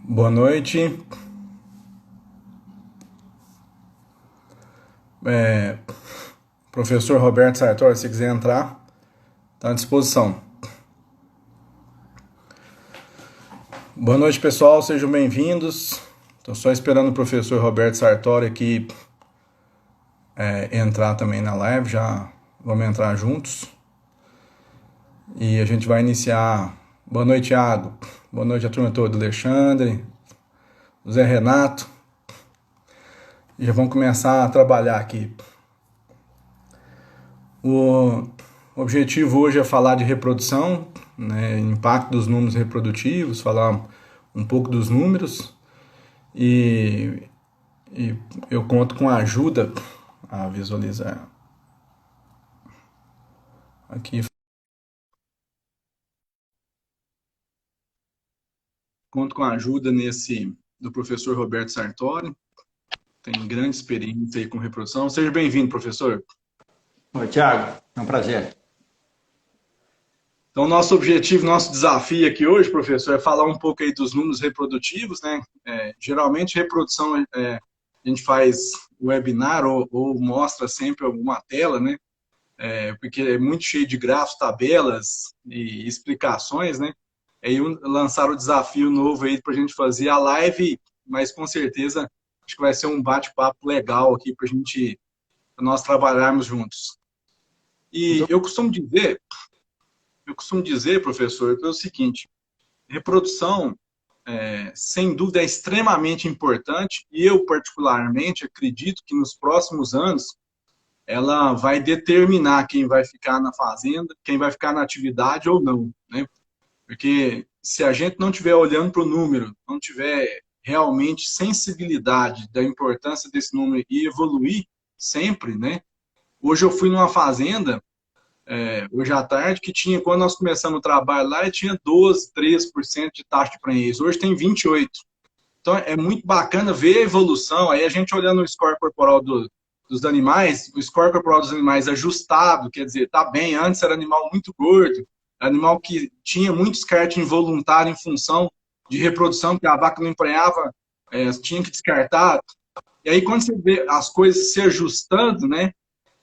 Boa noite. É, Professor Roberto Sartori, se quiser entrar, está à disposição. Boa noite, pessoal, sejam bem-vindos. Estou só esperando o professor Roberto Sartori aqui entrar também na live, já vamos entrar juntos. E a gente vai iniciar. Boa noite, Thiago. Boa noite a turma toda, Alexandre, Zé Renato. E já vamos começar a trabalhar aqui. O objetivo hoje é falar de reprodução, né, impacto dos números reprodutivos, falar um pouco dos números e eu conto com a ajuda a visualizar aqui. Conto com a ajuda do professor Roberto Sartori, tem grande experiência aí com reprodução. Seja bem-vindo, professor. Oi, Thiago, é um prazer. Então, nosso objetivo, nosso desafio aqui hoje, professor, é falar um pouco aí dos números reprodutivos, né? Geralmente, reprodução, a gente faz webinar ou mostra sempre alguma tela, né? Porque é muito cheio de gráficos, tabelas e explicações, né? Aí lançaram o desafio novo aí para a gente fazer a live, mas com certeza acho que vai ser um bate-papo legal aqui para nós trabalharmos juntos. E eu costumo dizer, professor, que é o seguinte: reprodução, sem dúvida, é extremamente importante e eu, particularmente, acredito que nos próximos anos ela vai determinar quem vai ficar na fazenda, quem vai ficar na atividade ou não, né? Porque se a gente não estiver olhando para o número, não tiver realmente sensibilidade da importância desse número e evoluir sempre, né? Hoje eu fui numa fazenda hoje à tarde, que tinha, quando nós começamos o trabalho lá, tinha 12, 13% de taxa de prenhez. Hoje tem 28%. Então, é muito bacana ver a evolução. Aí a gente olhando o score corporal dos animais, o score corporal dos animais ajustado, quer dizer, tá bem. Antes era animal muito gordo, animal que tinha muito descarte involuntário em função de reprodução, porque a vaca não emprenhava, tinha que descartar. E aí, quando você vê as coisas se ajustando, né?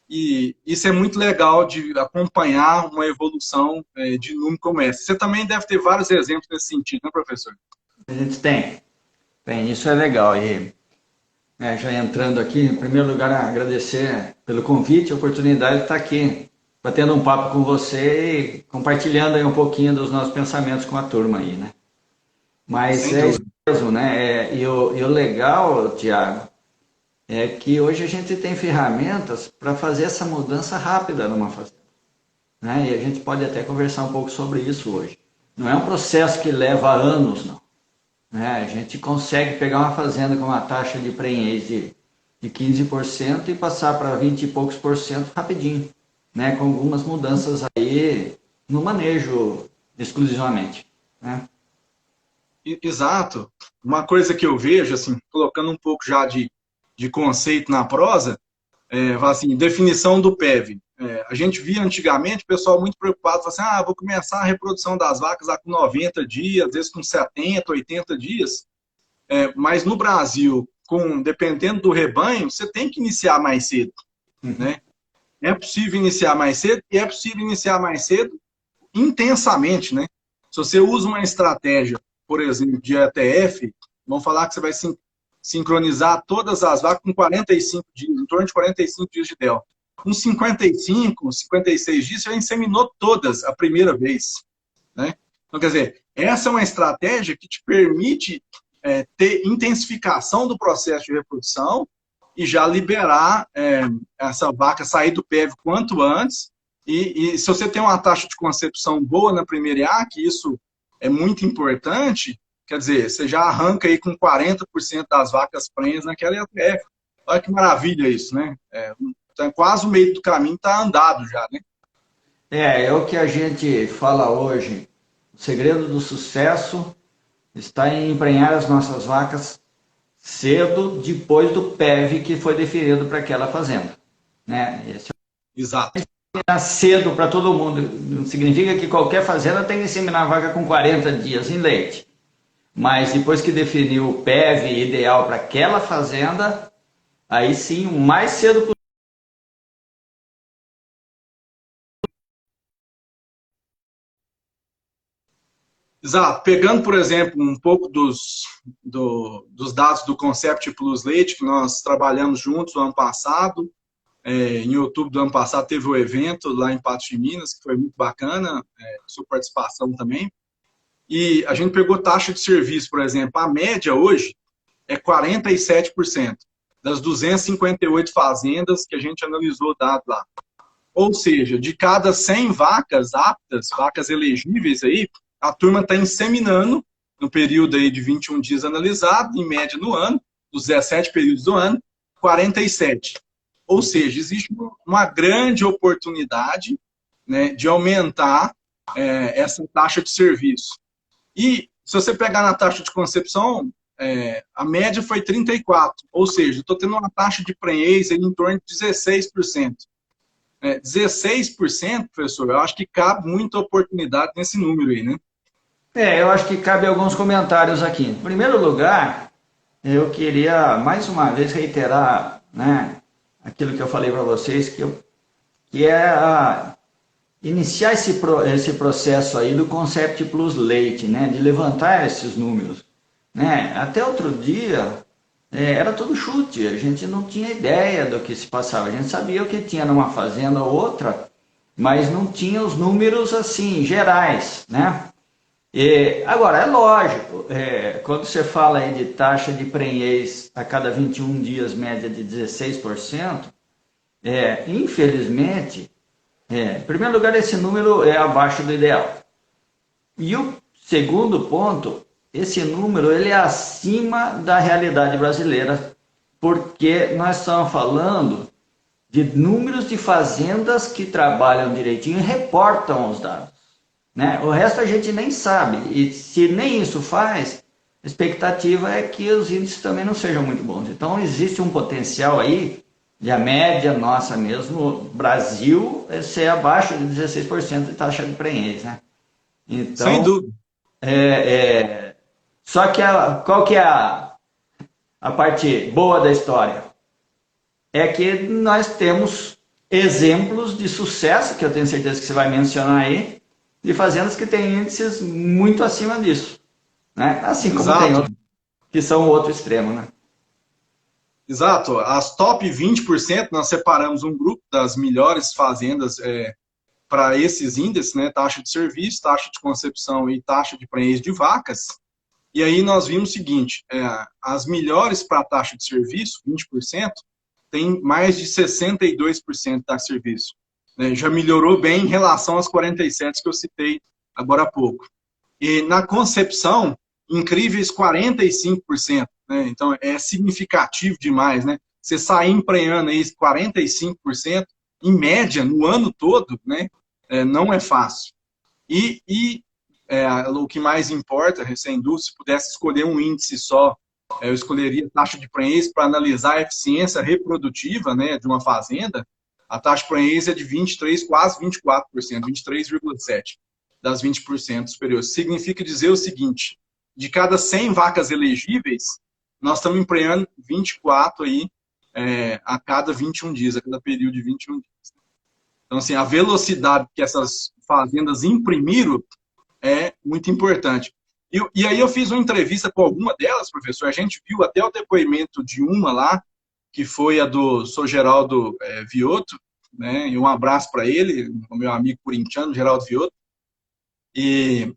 E isso é muito legal de acompanhar uma evolução de número como essa. Você também deve ter vários exemplos nesse sentido, né, professor? A gente tem, isso é legal. E já entrando aqui, em primeiro lugar, agradecer pelo convite, a oportunidade de estar aqui, batendo um papo com você e compartilhando aí um pouquinho dos nossos pensamentos com a turma aí, né? Mas Sem é isso dúvida. mesmo, né? E o legal, Thiago, é que hoje a gente tem ferramentas para fazer essa mudança rápida numa fazenda, né? E a gente pode até conversar um pouco sobre isso hoje. Não é um processo que leva anos, não. A gente consegue pegar uma fazenda com uma taxa de prenhez de 15% e passar para 20 e poucos por cento rapidinho, né? Com algumas mudanças aí no manejo exclusivamente, né? Exato. Uma coisa que eu vejo, assim, colocando um pouco já de conceito na prosa, assim, definição do PEV. A gente via antigamente o pessoal muito preocupado, assim, vou começar a reprodução das vacas lá com 90 dias, às vezes com 70, 80 dias. Mas no Brasil, dependendo do rebanho, você tem que iniciar mais cedo, né? É possível iniciar mais cedo e é possível iniciar mais cedo intensamente, né? Se você usa uma estratégia, por exemplo, de ETF, vamos falar que você vai sincronizar todas as vacas com 45 dias, em torno de 45 dias de delta. Com 55, 56 dias, você já inseminou todas a primeira vez, né? Então, quer dizer, essa é uma estratégia que te permite ter intensificação do processo de reprodução e já liberar essa vaca sair do PEV quanto antes. E se você tem uma taxa de concepção boa na primeira IAC, isso é muito importante, quer dizer, você já arranca aí com 40% das vacas prenhas naquela IATF. Olha que maravilha isso, né? Quase o meio do caminho está andado já, né? É o que a gente fala hoje. O segredo do sucesso está em emprenhar as nossas vacas cedo, depois do PEV que foi definido para aquela fazenda, né? Esse Exato. é cedo para todo mundo. Não significa que qualquer fazenda tem que inseminar a vaca com 40 dias em leite. Mas depois que definiu o PEV ideal para aquela fazenda, aí sim, o mais cedo possível. Exato. Pegando, por exemplo, um pouco dos dados do Concept Plus Leite, que nós trabalhamos juntos no ano passado, em outubro do ano passado teve o evento lá em Patos de Minas, que foi muito bacana, sua participação também. E a gente pegou taxa de serviço, por exemplo, a média hoje é 47% das 258 fazendas que a gente analisou o dado lá. Ou seja, de cada 100 vacas aptas, vacas elegíveis aí, a turma está inseminando no período aí de 21 dias analisado, em média no ano, dos 17 períodos do ano, 47. Ou seja, existe uma grande oportunidade, né, de aumentar essa taxa de serviço. E se você pegar na taxa de concepção, a média foi 34, ou seja, estou tendo uma taxa de prenhez em torno de 16%. 16%, professor, eu acho que cabe muita oportunidade nesse número aí, né? Eu acho que cabe alguns comentários aqui. Em primeiro lugar, eu queria mais uma vez reiterar, né, aquilo que eu falei para vocês, que é iniciar esse processo aí do Concept Plus Leite, né, de levantar esses números. Né? Até outro dia era tudo chute, a gente não tinha ideia do que se passava, a gente sabia o que tinha numa fazenda ou outra, mas não tinha os números assim gerais, né? Agora, é lógico, quando você fala aí de taxa de prenhez a cada 21 dias, média de 16%, infelizmente, em primeiro lugar, esse número é abaixo do ideal. E o segundo ponto, esse número ele é acima da realidade brasileira, porque nós estamos falando de números de fazendas que trabalham direitinho e reportam os dados. Né? O resto a gente nem sabe, e se nem isso faz, a expectativa é que os índices também não sejam muito bons. Então existe um potencial aí, de a média nossa mesmo, Brasil, ser abaixo de 16% de taxa de prenhez. Né? Sem Então, dúvida. só que qual que é a parte boa da história? É que nós temos exemplos de sucesso, que eu tenho certeza que você vai mencionar aí, de fazendas que têm índices muito acima disso. Né? Assim como Exato. tem outros que são o outro extremo. Né? Exato. As top 20%, nós separamos um grupo das melhores fazendas para esses índices, né? Taxa de serviço, taxa de concepção e taxa de prenhez de vacas. E aí nós vimos o seguinte, as melhores para a taxa de serviço, 20%, tem mais de 62% de taxa de serviço. Já melhorou bem em relação às 47% que eu citei agora há pouco. E na concepção, incríveis 45%. Né? Então, é significativo demais. Né? Você sair emprenhando aí 45%, em média, no ano todo, né? Não é fácil. O que mais importa, sem dúvida, se pudesse escolher um índice só, eu escolheria a taxa de prenhez para analisar a eficiência reprodutiva, né, de uma fazenda. A taxa de prenhez é de 23, quase 24%, 23,7% das 20% superiores. Significa dizer o seguinte, de cada 100 vacas elegíveis, nós estamos emprenhando 24 aí, a cada 21 dias, a cada período de 21 dias. Então, assim, a velocidade que essas fazendas imprimiram é muito importante. E aí eu fiz uma entrevista com alguma delas, professor, a gente viu até o depoimento de uma lá, que foi a do Sr. Geraldo Vioto, né? E um abraço para ele, o meu amigo corintiano, Geraldo Vioto. E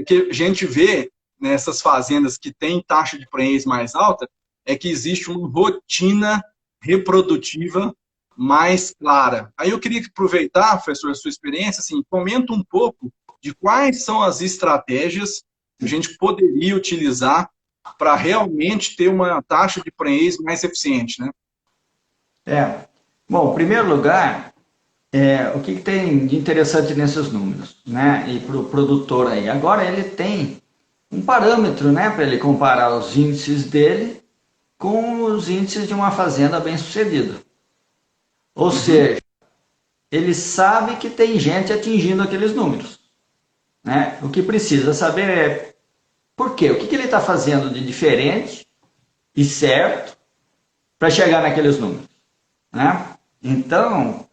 que a gente vê nessas fazendas que têm taxa de prenhez mais alta, é que existe uma rotina reprodutiva mais clara. Aí eu queria aproveitar, professor, a sua experiência, assim, comenta um pouco de quais são as estratégias que a gente poderia utilizar para realmente ter uma taxa de prenhez mais eficiente, né? Bom, em primeiro lugar, o que tem de interessante nesses números, né? E para o produtor aí, agora ele tem um parâmetro, né, para ele comparar os índices dele com os índices de uma fazenda bem-sucedida. Ou seja, ele sabe que tem gente atingindo aqueles números. Né? O que precisa saber é Por quê? O que ele está fazendo de diferente e certo para chegar naqueles números, né? Então,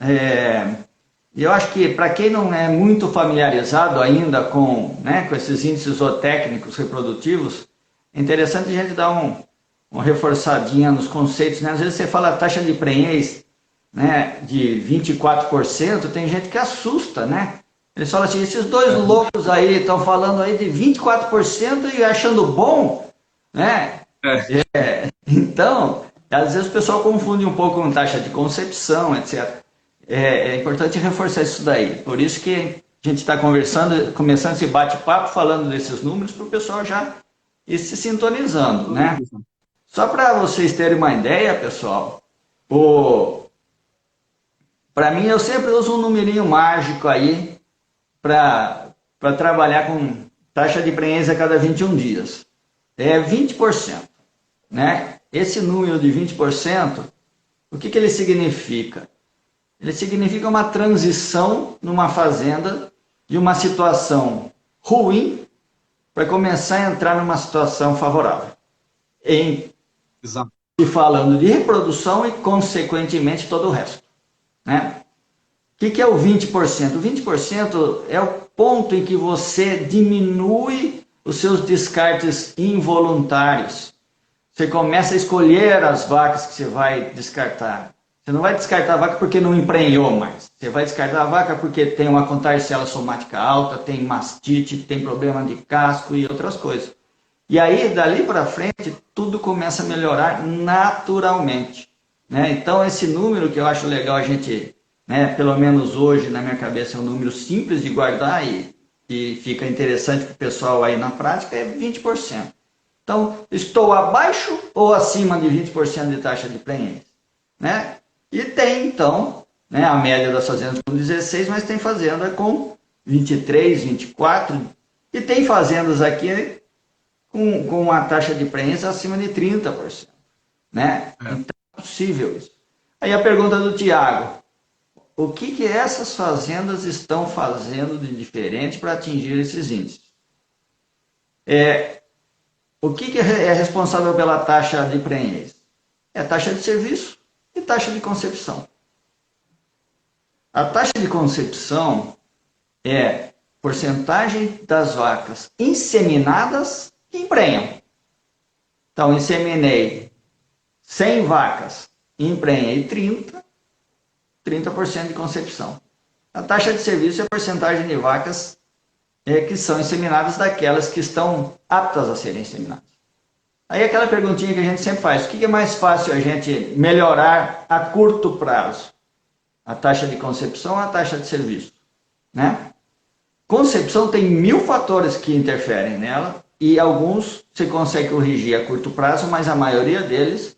eu acho que para quem não é muito familiarizado ainda com esses índices zootécnicos reprodutivos, é interessante a gente dar uma reforçadinha nos conceitos, né? Às vezes você fala taxa de prenhez, né, de 24%, tem gente que assusta, né? Eles falam assim, esses dois loucos aí estão falando aí de 24% e achando bom, né? Então, às vezes o pessoal confunde um pouco com taxa de concepção, etc. É importante reforçar isso daí. Por isso que a gente está começando esse bate-papo falando desses números para o pessoal já ir se sintonizando, né? Só para vocês terem uma ideia, pessoal, para mim eu sempre uso um numerinho mágico aí para trabalhar com taxa de prenhez a cada 21 dias. É 20%, né? Esse número de 20%, o que ele significa? Ele significa uma transição numa fazenda de uma situação ruim para começar a entrar numa situação favorável. Exato. E falando de reprodução e, consequentemente, todo o resto, né? O que é o 20%? O 20% é o ponto em que você diminui os seus descartes involuntários. Você começa a escolher as vacas que você vai descartar. Você não vai descartar a vaca porque não emprenhou mais. Você vai descartar a vaca porque tem uma contarcela somática alta, tem mastite, tem problema de casco e outras coisas. E aí, dali para frente, tudo começa a melhorar naturalmente, né? Então, esse número que eu acho legal a gente, né, pelo menos hoje, na minha cabeça, é um número simples de guardar e fica interessante para o pessoal aí na prática, é 20%. Então, estou abaixo ou acima de 20% de taxa de prenhez, né? E tem, então, né, a média das fazendas com 16, mas tem fazenda com 23, 24, e tem fazendas aqui com uma taxa de prenhez acima de 30%, né? Então, é possível isso. Aí a pergunta do Tiago, o que essas fazendas estão fazendo de diferente para atingir esses índices? O que é responsável pela taxa de prenhez? É a taxa de serviço e taxa de concepção. A taxa de concepção é porcentagem das vacas inseminadas que emprenham. Então, inseminei 100 vacas, emprenhei 30% de concepção. A taxa de serviço é a porcentagem de vacas que são inseminadas daquelas que estão aptas a serem inseminadas. Aí aquela perguntinha que a gente sempre faz, o que é mais fácil a gente melhorar a curto prazo? A taxa de concepção ou a taxa de serviço? Né? Concepção tem 1000 fatores que interferem nela e alguns você consegue corrigir a curto prazo, mas a maioria deles,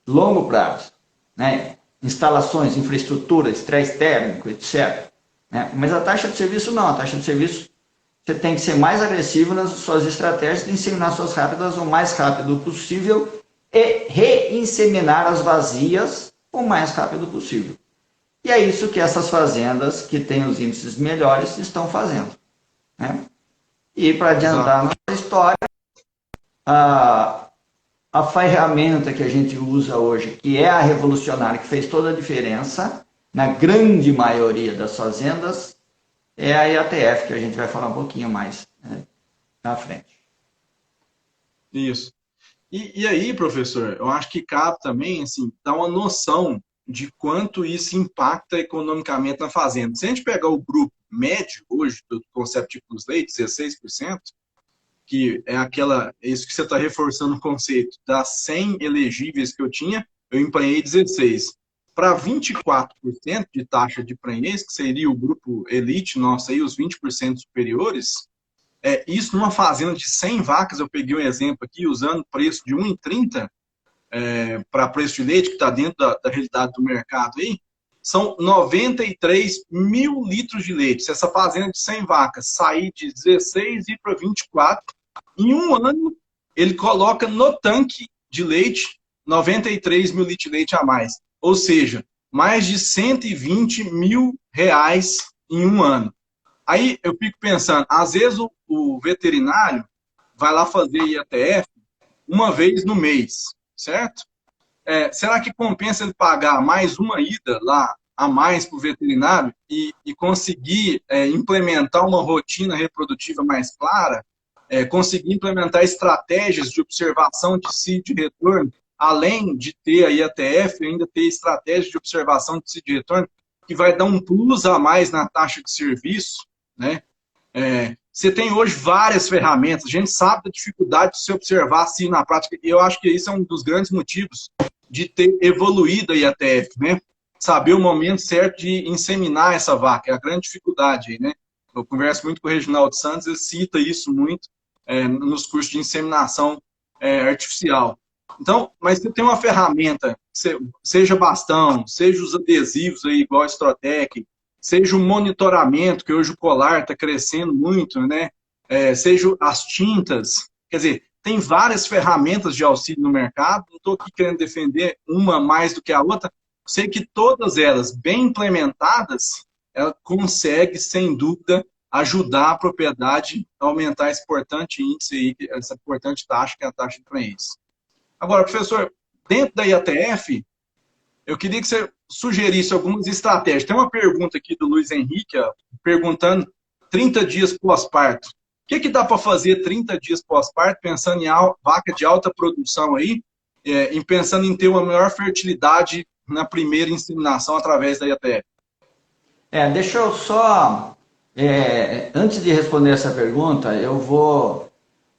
longo prazo. Né? Instalações, infraestrutura, estresse térmico, etc. Né? Mas a taxa de serviço não, a taxa de serviço você tem que ser mais agressivo nas suas estratégias de inseminar suas rápidas o mais rápido possível e reinseminar as vazias o mais rápido possível. E é isso que essas fazendas que têm os índices melhores estão fazendo. Né? E para adiantar a nossa história, a ferramenta que a gente usa hoje, que é a revolucionária, que fez toda a diferença, na grande maioria das fazendas, é a IATF, que a gente vai falar um pouquinho mais, né, na frente. Isso. E aí, professor, eu acho que cabe também, assim, dar uma noção de quanto isso impacta economicamente na fazenda. Se a gente pegar o grupo médio hoje do Concept Plus Leite, 16%, que é isso que você está reforçando o conceito, das 100 elegíveis que eu tinha, eu emprenhei 16. Para 24% de taxa de prenhez, que seria o grupo elite nosso, aí, os 20% superiores, isso numa fazenda de 100 vacas, eu peguei um exemplo aqui, usando preço de 1,30 para preço de leite, que está dentro da realidade do mercado aí, são 93 mil litros de leite. Se essa fazenda de 100 vacas sair de 16 e ir para 24, em um ano ele coloca no tanque de leite 93 mil litros de leite a mais. Ou seja, mais de 120 mil reais em um ano. Aí eu fico pensando, às vezes o veterinário, vai lá fazer IATF uma vez no mês, certo? Será que compensa ele pagar mais uma ida lá a mais para o veterinário e conseguir implementar uma rotina reprodutiva mais clara, conseguir implementar estratégias de observação de cio de retorno, além de ter a IATF, ainda ter estratégias de observação de cio de retorno, que vai dar um plus a mais na taxa de serviço, né? Você tem hoje várias ferramentas, a gente sabe da dificuldade de se observar cio na prática, e eu acho que isso é um dos grandes motivos de ter evoluído a IATF, né? Saber o momento certo de inseminar essa vaca, é a grande dificuldade aí, né? Eu converso muito com o Reginaldo Santos, ele cita isso muito nos cursos de inseminação artificial. Então, mas você tem uma ferramenta, seja bastão, seja os adesivos aí, igual a Estrotec, seja o monitoramento, que hoje o colar está crescendo muito, né? Seja as tintas, quer dizer, tem várias ferramentas de auxílio no mercado, não estou aqui querendo defender uma mais do que a outra, sei que todas elas, bem implementadas, ela consegue, sem dúvida, ajudar a propriedade a aumentar esse importante índice, aí, essa importante taxa, que é a taxa de prenhez. Agora, professor, dentro da IATF, eu queria que você sugerisse algumas estratégias. Tem uma pergunta aqui do Luiz Henrique, ó, perguntando 30 dias pós-parto. O que dá para fazer 30 dias pós-parto, pensando em vaca de alta produção aí, e pensando em ter uma maior fertilidade na primeira inseminação através da IATF? Deixa eu só, antes de responder essa pergunta, eu vou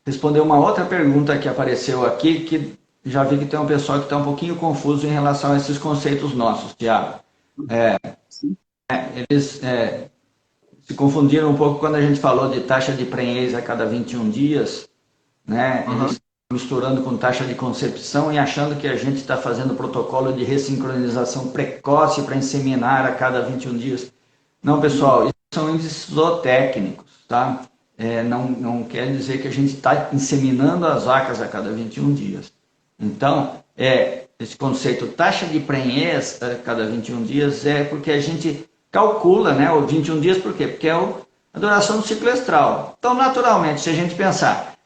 responder uma outra pergunta que apareceu aqui, que já vi que tem um pessoal que está um pouquinho confuso em relação a esses conceitos nossos, Tiago. Eles se confundiram um pouco quando a gente falou de taxa de prenhez a cada 21 dias, né? Eles estão misturando com taxa de concepção e achando que a gente está fazendo protocolo de ressincronização precoce para inseminar a cada 21 dias. Não, pessoal, isso são índices zootécnicos, tá? Não quer dizer que a gente está inseminando as vacas a cada 21 dias. Então, esse conceito taxa de prenhez a cada 21 dias é porque a gente calcula, né, os 21 dias, por quê? Porque é a duração do ciclo estral. Então, naturalmente, se a gente pensar,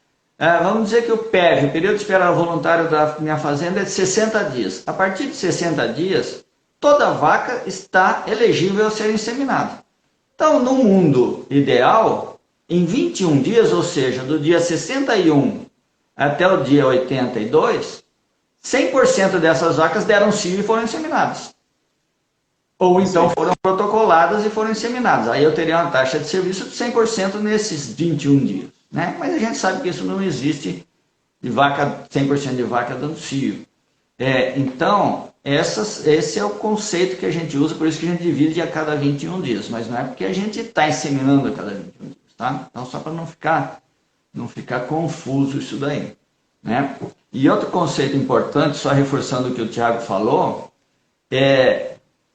vamos dizer que o PEV, o período de espera voluntário da minha fazenda, é de 60 dias. A partir de 60 dias, toda vaca está elegível a ser inseminada. Então, no mundo ideal, em 21 dias, ou seja, do dia 61 até o dia 82, 100% dessas vacas deram cio e foram inseminadas. Ou então foram protocoladas e foram inseminadas. Aí eu teria uma taxa de serviço de 100% nesses 21 dias. Né? Mas a gente sabe que isso não existe de vaca, 100% de vaca dando cio. Então, esse é o conceito que a gente usa, por isso que a gente divide a cada 21 dias. Mas não é porque a gente está inseminando a cada 21 dias. Tá? Então, só para não ficar confuso isso daí. Né? E outro conceito importante, só reforçando o que o Tiago falou,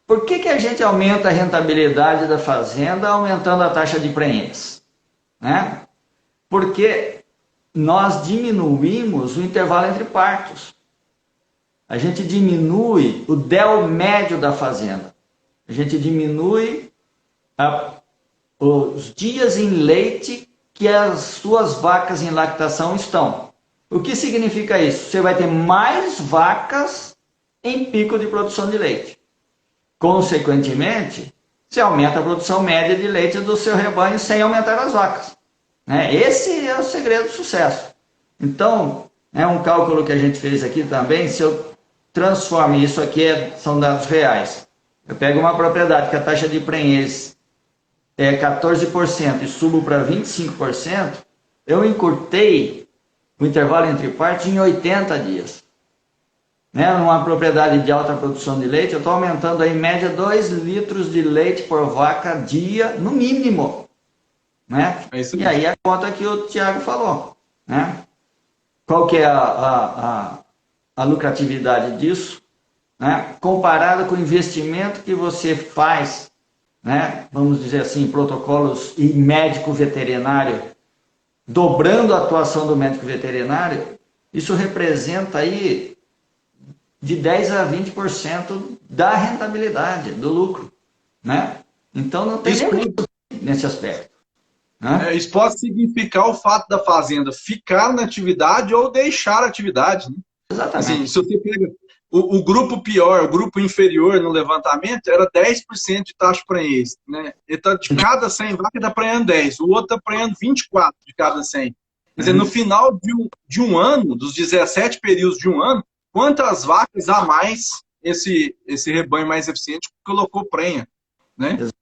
por que a gente aumenta a rentabilidade da fazenda aumentando a taxa de prenhez? Né? Porque nós diminuímos o intervalo entre partos. A gente diminui o DEL médio da fazenda. A gente diminui os dias em leite que as suas vacas em lactação estão. O que significa isso? Você vai ter mais vacas em pico de produção de leite. Consequentemente, você aumenta a produção média de leite do seu rebanho sem aumentar as vacas. Esse é o segredo do sucesso. Então, um cálculo que a gente fez aqui também, se eu transformo, isso aqui são dados reais, eu pego uma propriedade que a taxa de prenhez é 14% e subo para 25%, eu encurtei o intervalo entre partos em 80 dias. Numa propriedade de alta produção de leite, eu estou aumentando aí, em média 2 litros de leite por vaca dia, no mínimo. Né? E aí a conta que o Tiago falou. Né? Qual que é a lucratividade disso? Né? Comparado com o investimento que você faz, né? Vamos dizer assim, protocolos e médico veterinário, dobrando a atuação do médico veterinário, isso representa aí de 10% a 20% da rentabilidade, do lucro. Né? Então não tem nem nesse aspecto. Né? Isso pode significar o fato da fazenda ficar na atividade ou deixar a atividade, né? Assim, Exatamente. se você pega o grupo pior, o grupo inferior no levantamento, era 10% de taxa de prenhez, né? Então, de cada 100 vacas, está prenhendo 10, o outro está prenhendo 24 de cada 100. Quer dizer, no Uhum. final de um ano, dos 17 períodos de um ano, quantas vacas a mais esse rebanho mais eficiente colocou prenha, né? Exatamente.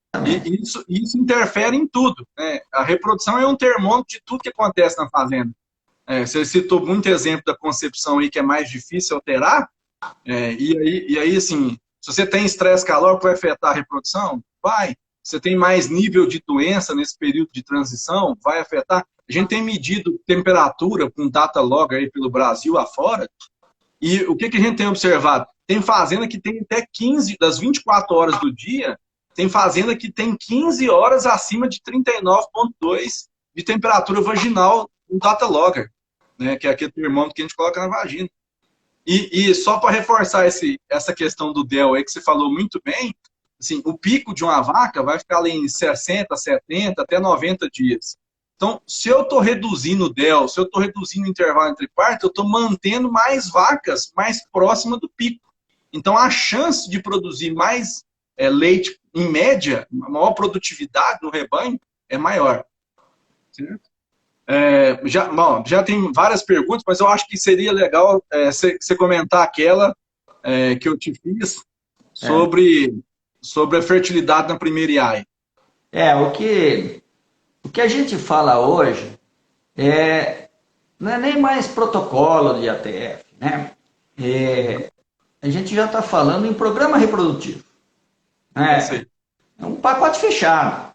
E isso interfere em tudo, né? A reprodução é um termômetro de tudo que acontece na fazenda. Você citou muito exemplo da concepção aí que é mais difícil alterar, e aí, assim, se você tem estresse calórico, vai afetar a reprodução? Vai. Você tem mais nível de doença nesse período de transição? Vai afetar. A gente tem medido temperatura com data log aí pelo Brasil afora, e o que a gente tem observado? Tem fazenda que tem até 15, das 24 horas do dia, tem fazenda que tem 15 horas acima de 39,2 de temperatura vaginal no data logger, né, que é aquele termômetro que a gente coloca na vagina. E só para reforçar essa questão do DEL aí que você falou muito bem, assim, o pico de uma vaca vai ficar ali em 60, 70, até 90 dias. Então, se eu estou reduzindo o DEL, se eu estou reduzindo o intervalo entre parto, eu estou mantendo mais vacas mais próximas do pico. Então, a chance de produzir mais leite, em média, a maior produtividade no rebanho, é maior. Certo? Já tem várias perguntas, mas eu acho que seria legal você comentar aquela que eu te fiz É. sobre a fertilidade na primeira IAI. O que a gente fala hoje não é nem mais protocolo de ATF, né? A gente já está falando em programa reprodutivo, É isso né? aí. É um pacote fechado,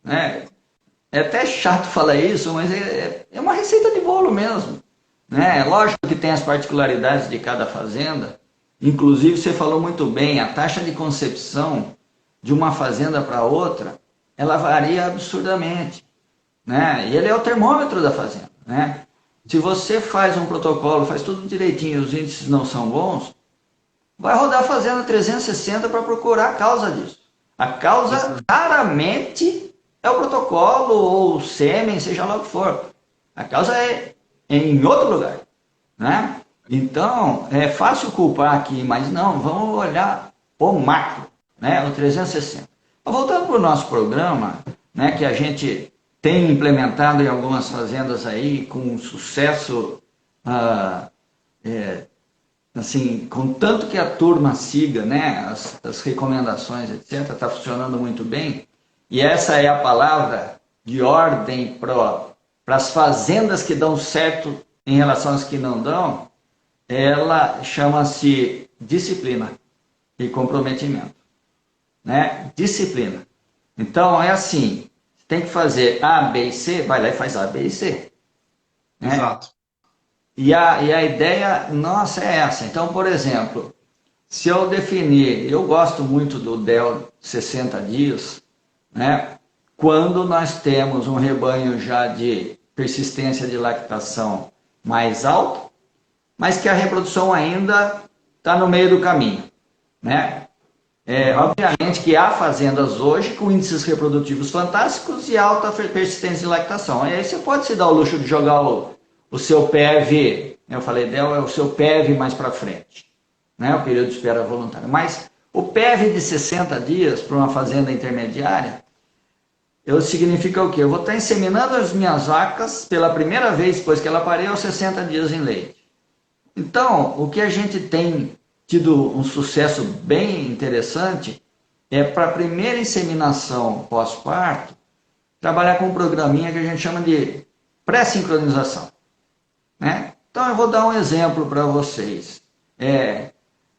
né? É até chato falar isso, mas é uma receita de bolo mesmo, né? Lógico que tem as particularidades de cada fazenda. Inclusive, você falou muito bem, a taxa de concepção de uma fazenda para outra, ela varia absurdamente, né? E ele é o termômetro da fazenda, né? Se você faz um protocolo, faz tudo direitinho e os índices não são bons, vai rodar a fazenda 360 para procurar a causa disso. A causa raramente é o protocolo ou o sêmen, seja lá o que for. A causa é em outro lugar, né? Então, é fácil culpar aqui, mas não, vamos olhar o macro, né? O 360. Voltando para o nosso programa, né, que a gente tem implementado em algumas fazendas aí com sucesso, assim, contanto que a turma siga, né, as recomendações, etc., está funcionando muito bem. E essa é a palavra de ordem para as fazendas que dão certo em relação às que não dão, ela chama-se disciplina e comprometimento, né? Disciplina. Então, é assim, tem que fazer A, B e C, vai lá e faz A, B e C. Né? Exato. E a ideia nossa é essa. Então, por exemplo, se eu definir, eu gosto muito do DEL 60 dias, né? Quando nós temos um rebanho já de persistência de lactação mais alta, mas que a reprodução ainda está no meio do caminho, né? Obviamente que há fazendas hoje com índices reprodutivos fantásticos e alta persistência de lactação. Aí você pode se dar o luxo de jogar o seu PEV, eu falei dela, é o seu PEV mais para frente, né? O período de espera voluntária. Mas o PEV de 60 dias para uma fazenda intermediária, significa o quê? Eu vou estar inseminando as minhas vacas pela primeira vez depois que ela pareia aos 60 dias em leite. Então, o que a gente tem tido um sucesso bem interessante é para a primeira inseminação pós-parto, trabalhar com um programinha que a gente chama de pré-sincronização. Né? Então, eu vou dar um exemplo para vocês.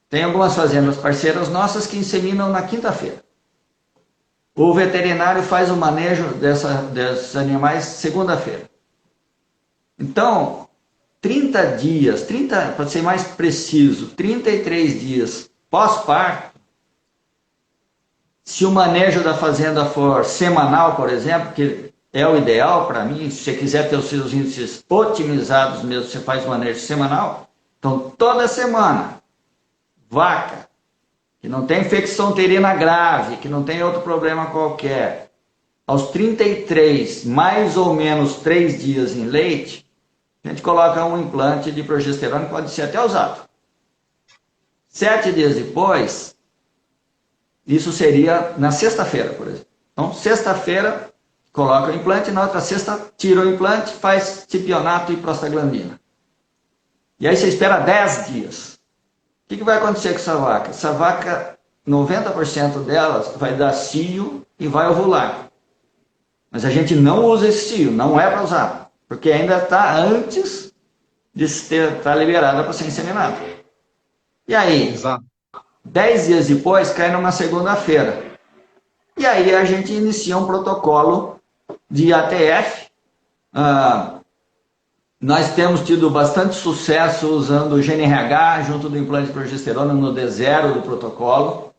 Tem algumas fazendas parceiras nossas que inseminam na quinta-feira. O veterinário faz o manejo desses animais segunda-feira. Então, 30 dias, para ser mais preciso, 33 dias pós-parto, se o manejo da fazenda for semanal, por exemplo, que é o ideal para mim, se você quiser ter os seus índices otimizados mesmo, você faz o manejo semanal. Então, toda semana, vaca, que não tem infecção uterina grave, que não tem outro problema qualquer, aos 33, mais ou menos 3 dias em leite, a gente coloca um implante de progesterona que pode ser até usado. 7 dias depois, isso seria na sexta-feira, por exemplo. Então, sexta-feira, coloca o implante, na outra sexta, tira o implante, faz cipionato e prostaglandina. E aí você espera 10 dias. O que vai acontecer com essa vaca? Essa vaca, 90% delas vai dar cio e vai ovular. Mas a gente não usa esse cio, não é para usar, porque ainda está antes de estar liberada para ser inseminada. E aí, Exato. 10 dias depois, cai numa segunda-feira. E aí a gente inicia um protocolo de ATF. Nós temos tido bastante sucesso usando o GNRH junto do implante de progesterona no D0 do protocolo.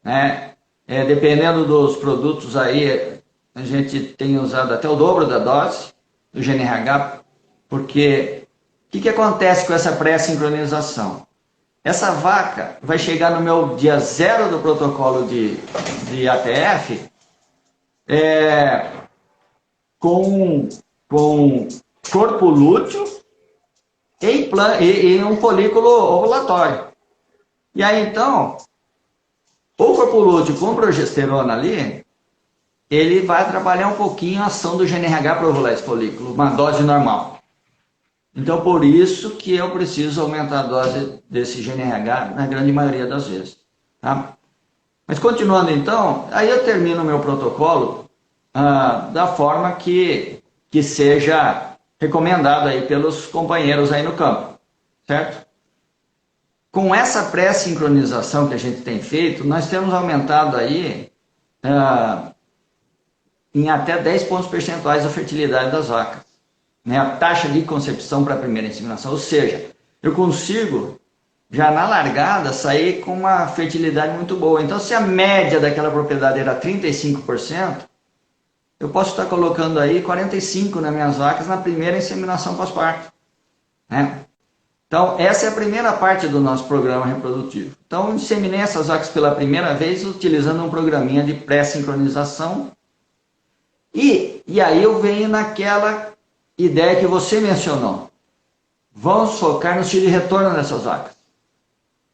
Né? Dependendo dos produtos aí, a gente tem usado até o dobro da dose do GNRH, porque o que acontece com essa pré-sincronização? Essa vaca vai chegar no meu dia 0 do protocolo de ATF com corpo lúteo e um folículo ovulatório. E aí, então, o corpo lúteo com progesterona ali, ele vai atrapalhar um pouquinho a ação do GNRH para ovular esse folículo, uma dose normal. Então, por isso que eu preciso aumentar a dose desse GNRH na grande maioria das vezes. Tá? Mas continuando então, aí eu termino o meu protocolo da forma que seja recomendado aí pelos companheiros aí no campo, certo? Com essa pré-sincronização que a gente tem feito, nós temos aumentado aí em até 10 pontos percentuais a fertilidade das vacas. Né? A taxa de concepção para a primeira inseminação, ou seja, eu consigo já na largada sair com uma fertilidade muito boa. Então, se a média daquela propriedade era 35%, eu posso estar colocando aí 45% nas minhas vacas na primeira inseminação pós-parto. Né? Então, essa é a primeira parte do nosso programa reprodutivo. Então, eu inseminei essas vacas pela primeira vez utilizando um programinha de pré-sincronização. E aí eu venho naquela ideia que você mencionou. Vamos focar no tiro de retorno dessas vacas.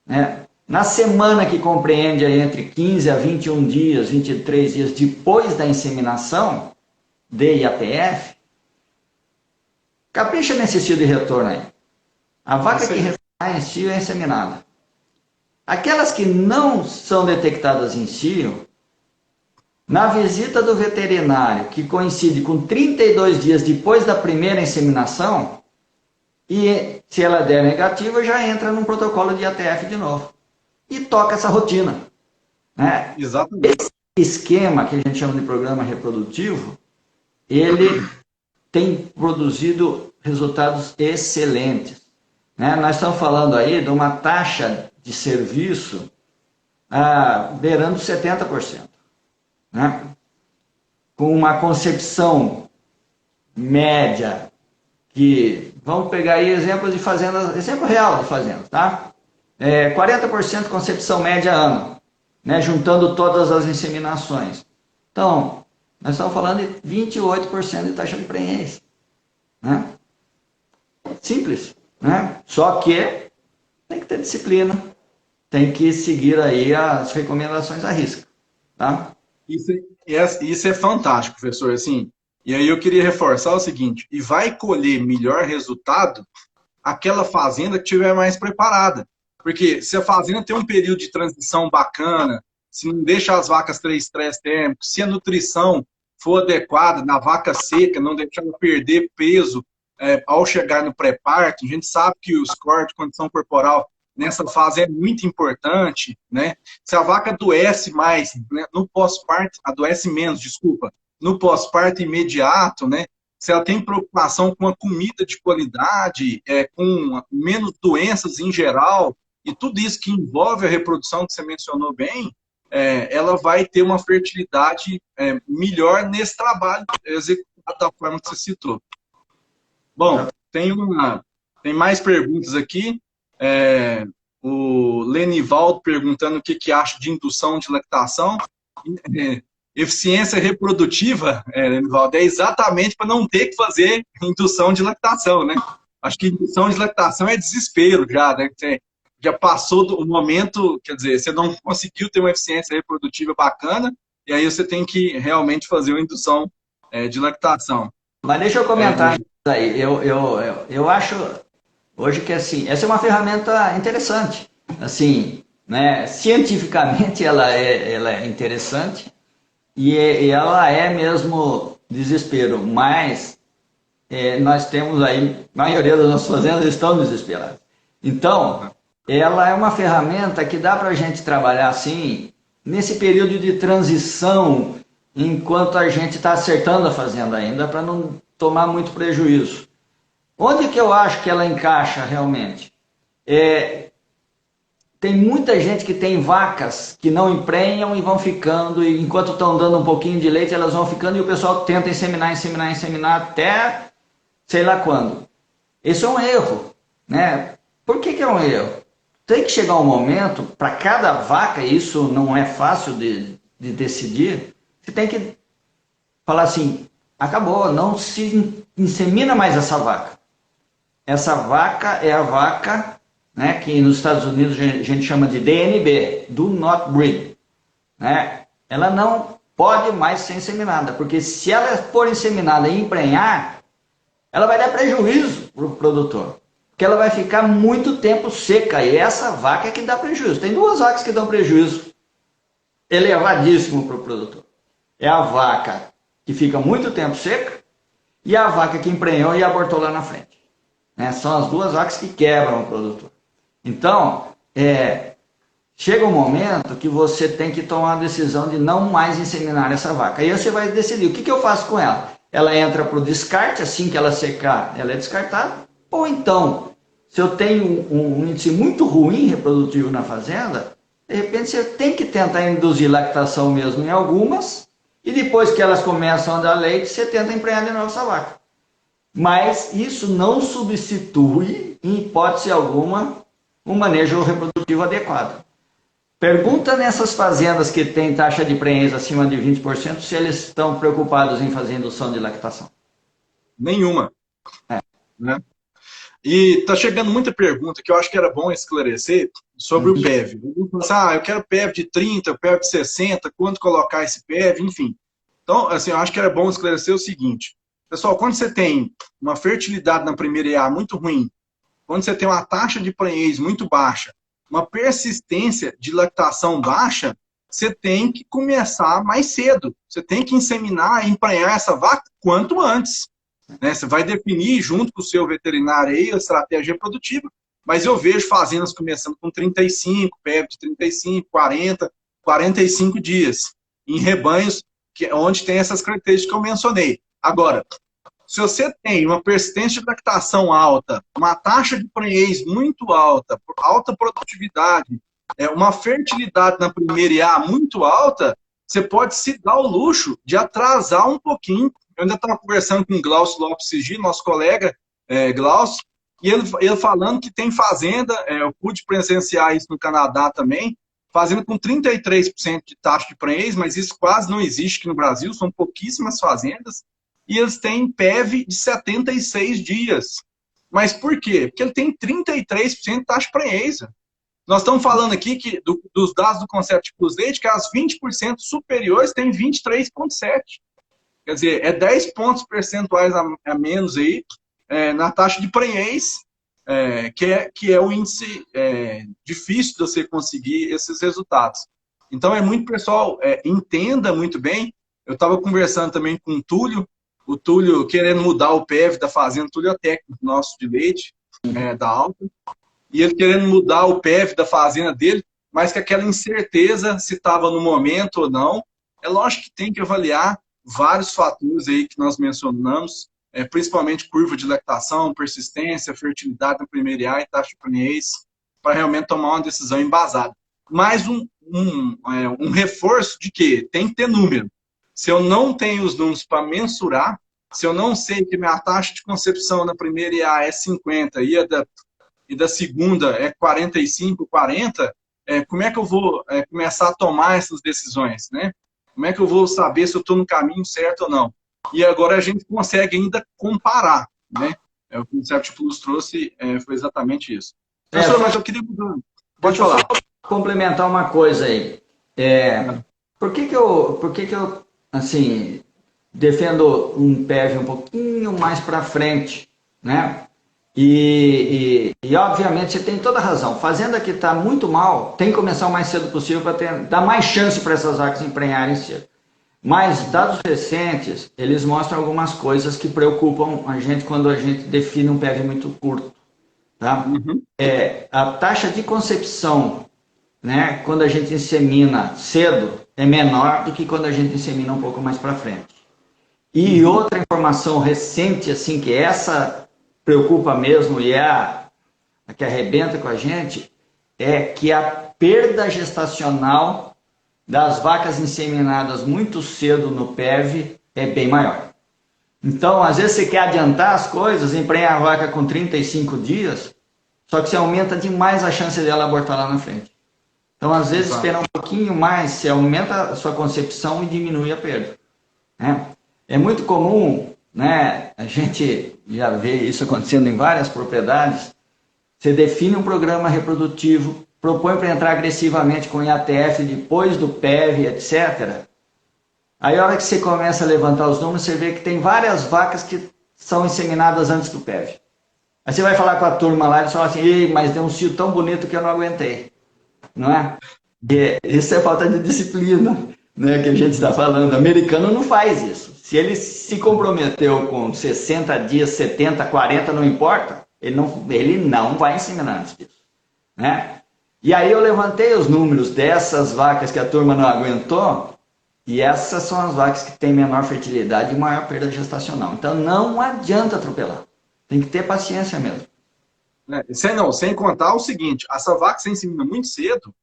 Né? Na semana que compreende aí entre 15 a 21 dias, 23 dias depois da inseminação, de IATF, capricha nesse tiro de retorno aí. A vaca que retornar em cio é inseminada. Aquelas que não são detectadas em cio, na visita do veterinário, que coincide com 32 dias depois da primeira inseminação, e se ela der negativa, já entra num protocolo de ATF de novo. E toca essa rotina. Né? Exatamente. Esse esquema que a gente chama de programa reprodutivo, ele tem produzido resultados excelentes. Né? Nós estamos falando aí de uma taxa de serviço beirando 70%. Né? Com uma concepção média que, vamos pegar aí exemplos de fazendas, exemplo real de fazendas, tá? 40% concepção média ano, né? Juntando todas as inseminações. Então, nós estamos falando de 28% de taxa de prenhez. Né? Simples, né? Só que tem que ter disciplina, tem que seguir aí as recomendações à risca, tá? Isso é fantástico, professor. Assim, e aí eu queria reforçar o seguinte: e vai colher melhor resultado aquela fazenda que estiver mais preparada. Porque se a fazenda tem um período de transição bacana, se não deixa as vacas ter estresse térmico, se a nutrição for adequada na vaca seca, não deixar ela perder peso ao chegar no pré-parto, a gente sabe que o score de condição corporal nessa fase é muito importante, né? Se a vaca adoece mais, né, no pós-parto, adoece menos, desculpa, no pós-parto imediato, né? Se ela tem preocupação com a comida de qualidade, com menos doenças em geral, e tudo isso que envolve a reprodução, que você mencionou bem, ela vai ter uma fertilidade melhor nesse trabalho executado da forma que você citou. Bom, tem mais perguntas aqui. O Lenivaldo perguntando o que acha de indução de lactação. eficiência reprodutiva, Nivaldo, é exatamente para não ter que fazer indução de lactação, né? Acho que indução de lactação é desespero já, né? Você já passou do momento, quer dizer, você não conseguiu ter uma eficiência reprodutiva bacana, e aí você tem que realmente fazer uma indução de lactação. Mas deixa eu comentar isso aí. Eu acho hoje que assim, essa é uma ferramenta interessante. Assim, né, cientificamente ela é interessante e ela é mesmo desespero, mas nós temos aí, a maioria das nossas fazendas estão desesperadas. Então, ela é uma ferramenta que dá para a gente trabalhar assim, nesse período de transição, enquanto a gente está acertando a fazenda ainda, para não tomar muito prejuízo. Onde que eu acho que ela encaixa realmente? Tem muita gente que tem vacas que não emprenham e vão ficando, e enquanto estão dando um pouquinho de leite, elas vão ficando, e o pessoal tenta inseminar até sei lá quando. Isso é um erro, né? Por que é um erro? Tem que chegar um momento, para cada vaca, e isso não é fácil de decidir, você tem que falar assim, acabou, não se insemina mais essa vaca. Essa vaca é a vaca, né, que nos Estados Unidos a gente chama de DNB, Do Not Breed. Né? Ela não pode mais ser inseminada, porque se ela for inseminada e emprenhar, ela vai dar prejuízo para o produtor, porque ela vai ficar muito tempo seca, e essa vaca é que dá prejuízo. Tem duas vacas que dão prejuízo elevadíssimo para o produtor. É a vaca que fica muito tempo seca e a vaca que emprenhou e abortou lá na frente. Né? São as duas vacas que quebram o produtor. Então, chega um momento que você tem que tomar a decisão de não mais inseminar essa vaca. Aí você vai decidir, o que eu faço com ela? Ela entra para o descarte, assim que ela secar, ela é descartada. Ou então, se eu tenho um índice muito ruim reprodutivo na fazenda, de repente você tem que tentar induzir lactação mesmo em algumas, e depois que elas começam a dar leite, você tenta emprenhar de novo essa vaca. Mas isso não substitui, em hipótese alguma, um manejo reprodutivo adequado. Pergunta nessas fazendas que têm taxa de prenhez acima de 20% se eles estão preocupados em fazer indução de lactação. Nenhuma. Né? E está chegando muita pergunta que eu acho que era bom esclarecer sobre o PEV. Eu quero PEV de 30, PEV de 60, quanto colocar esse PEV, enfim. Então, assim, eu acho que era bom esclarecer o seguinte. Pessoal, quando você tem uma fertilidade na primeira EA muito ruim, quando você tem uma taxa de prenhez muito baixa, uma persistência de lactação baixa, você tem que começar mais cedo. Você tem que inseminar e emprenhar essa vaca quanto antes. Né? Você vai definir junto com o seu veterinário aí a estratégia reprodutiva, mas eu vejo fazendas começando com 35, PEV de 35, 40, 45 dias, em rebanhos onde tem essas características que eu mencionei. Agora, se você tem uma persistência de lactação alta, uma taxa de prenhez muito alta, alta produtividade, uma fertilidade na primeira IA muito alta, você pode se dar o luxo de atrasar um pouquinho. Eu ainda estava conversando com o Glaucio Lopes Sigi, nosso colega Glaucio, e ele falando que tem fazenda, eu pude presenciar isso no Canadá também, fazenda com 33% de taxa de prenhez, mas isso quase não existe aqui no Brasil, são pouquíssimas fazendas, e eles têm PEV de 76 dias. Mas por quê? Porque ele tem 33% de taxa de prenhez. Nós estamos falando aqui que, dos dados do Concept Plus Leite, que as 20% superiores têm 23,7%. Quer dizer, 10 pontos percentuais a menos aí na taxa de prenhez, que é o índice difícil de você conseguir esses resultados. Então, pessoal, entenda muito bem. Eu estava conversando também com o Túlio querendo mudar o PEV da fazenda, o Túlio é técnico nosso de leite, da Alta, e ele querendo mudar o PEV da fazenda dele, mas com aquela incerteza se estava no momento ou não. É lógico que tem que avaliar vários fatores aí que nós mencionamos, principalmente curva de lactação, persistência, fertilidade na primeira IA e taxa de prenhez, para realmente tomar uma decisão embasada. Mais um reforço de que tem que ter número. Se eu não tenho os números para mensurar, se eu não sei que minha taxa de concepção na primeira IA é 50 e da segunda é 45, 40, como é que eu vou começar a tomar essas decisões, né? Como é que eu vou saber se eu estou no caminho certo ou não? E agora a gente consegue ainda comparar, né? O que o Incept Plus trouxe foi exatamente isso. Professor, mas eu queria mudar. Pode Deixa eu só falar. complementar uma coisa aí. Por que que eu, assim, defendo um PEV um pouquinho mais para frente, né? E, obviamente, você tem toda a razão. Fazenda que está muito mal, tem que começar o mais cedo possível para dar mais chance para essas vacas emprenharem cedo. Mas dados recentes, eles mostram algumas coisas que preocupam a gente quando a gente define um PEV muito curto. Tá? A taxa de concepção, né, quando a gente insemina cedo, é menor do que quando a gente insemina um pouco mais para frente. E outra informação recente, assim, que essa preocupa mesmo e é a que arrebenta com a gente, é que a perda gestacional das vacas inseminadas muito cedo no PEV é bem maior. Então, às vezes você quer adiantar as coisas, emprenha a vaca com 35 dias, só que você aumenta demais a chance dela abortar lá na frente. Então, às vezes, esperar um pouquinho mais, você aumenta a sua concepção e diminui a perda. Né? É muito comum, né, a gente já vê isso acontecendo em várias propriedades, você define um programa reprodutivo, propõe para entrar agressivamente com IATF depois do PEV, etc., aí, a hora que você começa a levantar os números, você vê que tem várias vacas que são inseminadas antes do PEV. Aí você vai falar com a turma lá e eles falam assim, ei, mas deu um cio tão bonito que eu não aguentei. Não é? Isso é falta de disciplina, né, que a gente está falando. O americano não faz isso. Se ele se comprometeu com 60 dias, 70, 40, não importa, ele não vai inseminar antes disso. Né? E aí eu levantei os números dessas vacas que a turma não aguentou, e essas são as vacas que têm menor fertilidade e maior perda gestacional. Então não adianta atropelar. Tem que ter paciência mesmo. Sem contar o seguinte, essa vaca você insemina muito cedo,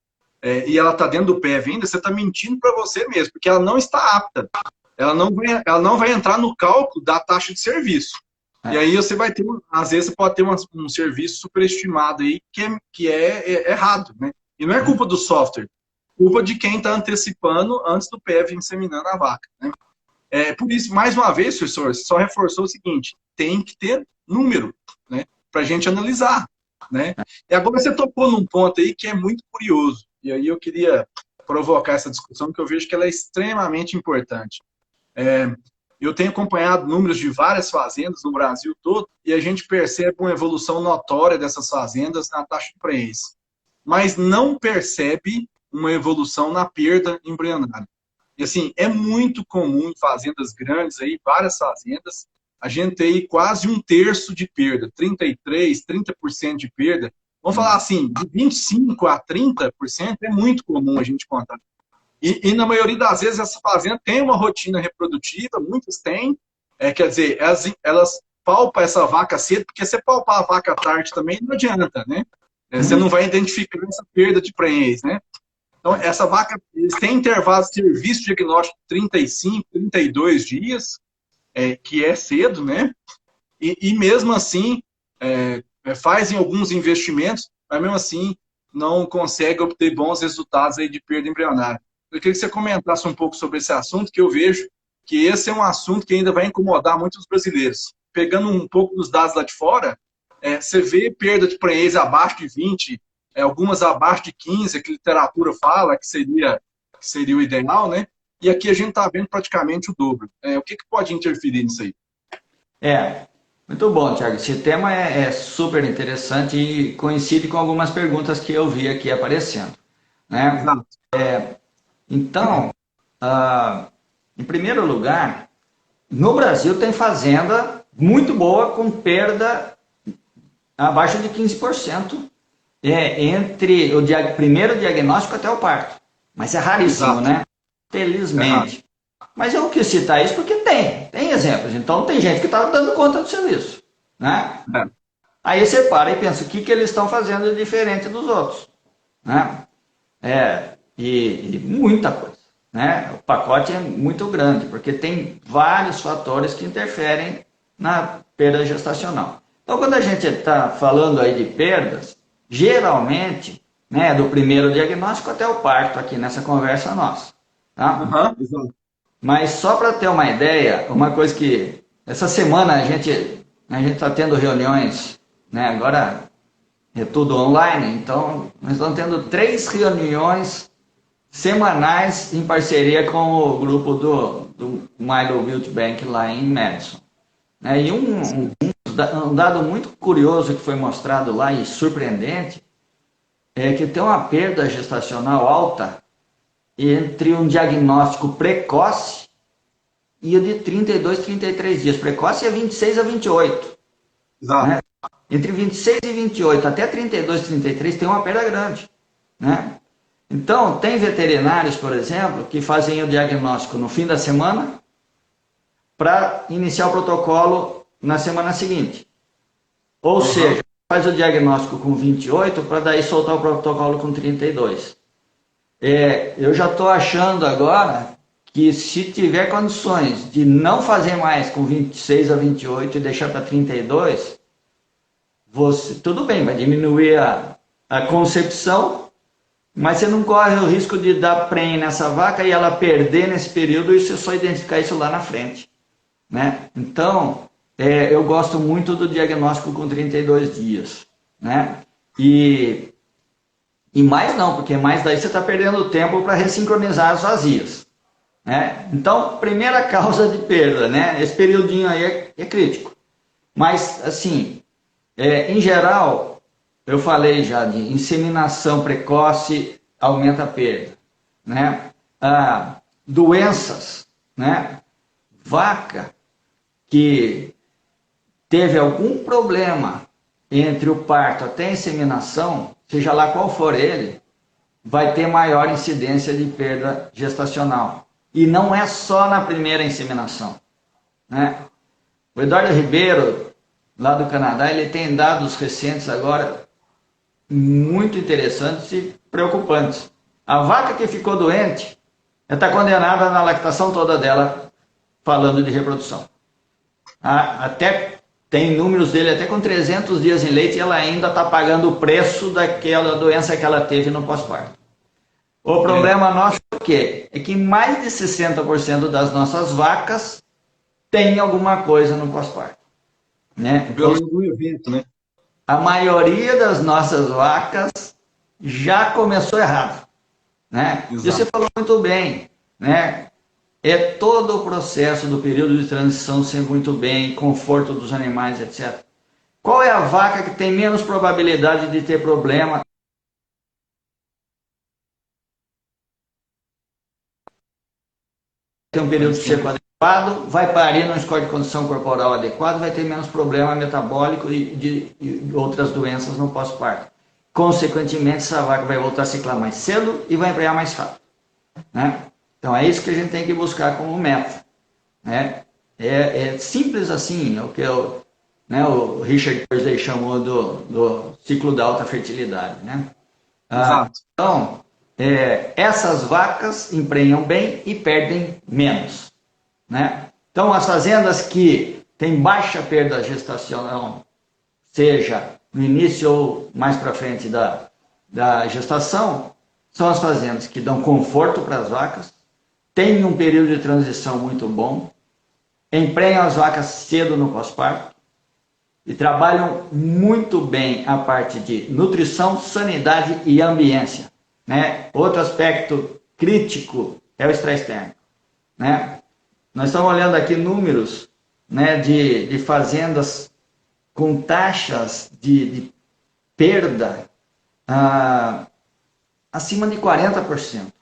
e ela está dentro do PEV ainda, você está mentindo para você mesmo, porque ela não está apta. Ela não vai entrar no cálculo da taxa de serviço. E aí você vai ter, às vezes você pode ter um serviço superestimado aí que é errado, né? E não é culpa do software. Culpa de quem está antecipando antes do PEV inseminando a vaca. Né? Por isso, mais uma vez, professor, só reforçou o seguinte, tem que ter número, né, para a gente analisar. Né? E agora você tocou num ponto aí que é muito curioso, e aí eu queria provocar essa discussão, que eu vejo que ela é extremamente importante. Eu tenho acompanhado números de várias fazendas no Brasil todo, e a gente percebe uma evolução notória dessas fazendas na taxa de prenhez, mas não percebe uma evolução na perda embrionária. E assim, é muito comum em fazendas grandes, aí, várias fazendas, a gente tem quase 1/3 de perda, 33%, 30% de perda. Vamos falar assim, de 25% a 30% é muito comum a gente contar. E na maioria das vezes essa fazenda tem uma rotina reprodutiva, muitas têm, quer dizer, elas palpam essa vaca cedo, porque você palpar a vaca tarde também não adianta, né? Você não vai identificar essa perda de prenhez, né? Então, essa vaca, eles têm intervalos de serviço diagnóstico de 35, 32 dias, que é cedo, né? E mesmo assim, fazem alguns investimentos, mas mesmo assim não consegue obter bons resultados aí de perda embrionária. Eu queria que você comentasse um pouco sobre esse assunto, que eu vejo que esse é um assunto que ainda vai incomodar muitos brasileiros. Pegando um pouco dos dados lá de fora, você vê perda de prenhez abaixo de 20, algumas abaixo de 15, que a literatura fala que seria o ideal, né? E aqui a gente está vendo praticamente o dobro. O que pode interferir nisso aí? Muito bom, Thiago. Esse tema é super interessante e coincide com algumas perguntas que eu vi aqui aparecendo. Né? Então, em primeiro lugar, no Brasil tem fazenda muito boa com perda abaixo de 15%. Entre o primeiro diagnóstico até o parto. Mas é raríssimo, Exato. Né? Felizmente. Mas eu quis citar isso porque tem exemplos. Então tem gente que está dando conta do serviço. Né? Aí você para e pensa, o que eles estão fazendo de diferente dos outros? Né? E muita coisa. Né? O pacote é muito grande, porque tem vários fatores que interferem na perda gestacional. Então quando a gente está falando aí de perdas, geralmente, né, do primeiro diagnóstico até o parto aqui nessa conversa nossa. Tá? Exato. Mas só para ter uma ideia, uma coisa que essa semana a gente está tendo reuniões, né? Agora é tudo online, então nós estamos tendo 3 reuniões semanais em parceria com o grupo do Milo Build Bank lá em Madison. Né? E um dado muito curioso que foi mostrado lá e surpreendente é que tem uma perda gestacional alta entre um diagnóstico precoce e o de 32, 33 dias. Precoce é 26 a 28. Exato. Né? Entre 26 e 28 até 32, 33 tem uma perda grande. Né? Então, tem veterinários, por exemplo, que fazem o diagnóstico no fim da semana para iniciar o protocolo na semana seguinte. Ou seja, faz o diagnóstico com 28 para daí soltar o protocolo com 32. Eu já estou achando agora que se tiver condições de não fazer mais com 26 a 28 e deixar para 32, tudo bem, vai diminuir a concepção, mas você não corre o risco de dar prenhe nessa vaca e ela perder nesse período e você só identificar isso lá na frente. Né? Então, eu gosto muito do diagnóstico com 32 dias. Né? E mais não, porque mais daí você está perdendo tempo para ressincronizar as vazias. Né? Então, primeira causa de perda, né? Esse periodinho aí é crítico. Mas, assim, em geral, eu falei já de inseminação precoce aumenta a perda. Né? Doenças, né? Vaca que teve algum problema entre o parto até a inseminação, seja lá qual for ele, vai ter maior incidência de perda gestacional. E não é só na primeira inseminação. Né? O Eduardo Ribeiro, lá do Canadá, ele tem dados recentes agora muito interessantes e preocupantes. A vaca que ficou doente está condenada na lactação toda dela, falando de reprodução. Até tem números dele até com 300 dias em leite e ela ainda está pagando o preço daquela doença que ela teve no pós-parto. O problema nosso é o quê? É que mais de 60% das nossas vacas tem alguma coisa no pós-parto. Né? Pelo menos um evento, né? A maioria das nossas vacas já começou errado. Né? E você falou muito bem, né? É todo o processo do período de transição ser muito bem, conforto dos animais, etc. Qual é a vaca que tem menos probabilidade de ter problema? Tem um período de seco adequado, vai parir num score de condição corporal adequado, vai ter menos problema metabólico e outras doenças no pós-parto. Consequentemente, essa vaca vai voltar a ciclar mais cedo e vai emprenhar mais rápido. Né? Então é isso que a gente tem que buscar como meta. Né? É simples assim, é o que o Richard Thursday chamou do ciclo da alta fertilidade. Né? Exato. Então, essas vacas emprenham bem e perdem menos. Né? Então as fazendas que têm baixa perda gestacional, seja no início ou mais para frente da gestação, são as fazendas que dão conforto para as vacas, têm um período de transição muito bom, emprenham as vacas cedo no pós-parto e trabalham muito bem a parte de nutrição, sanidade e ambiência. Né? Outro aspecto crítico é o estresse térmico. Né? Nós estamos olhando aqui números, né, de fazendas com taxas de perda acima de 40%.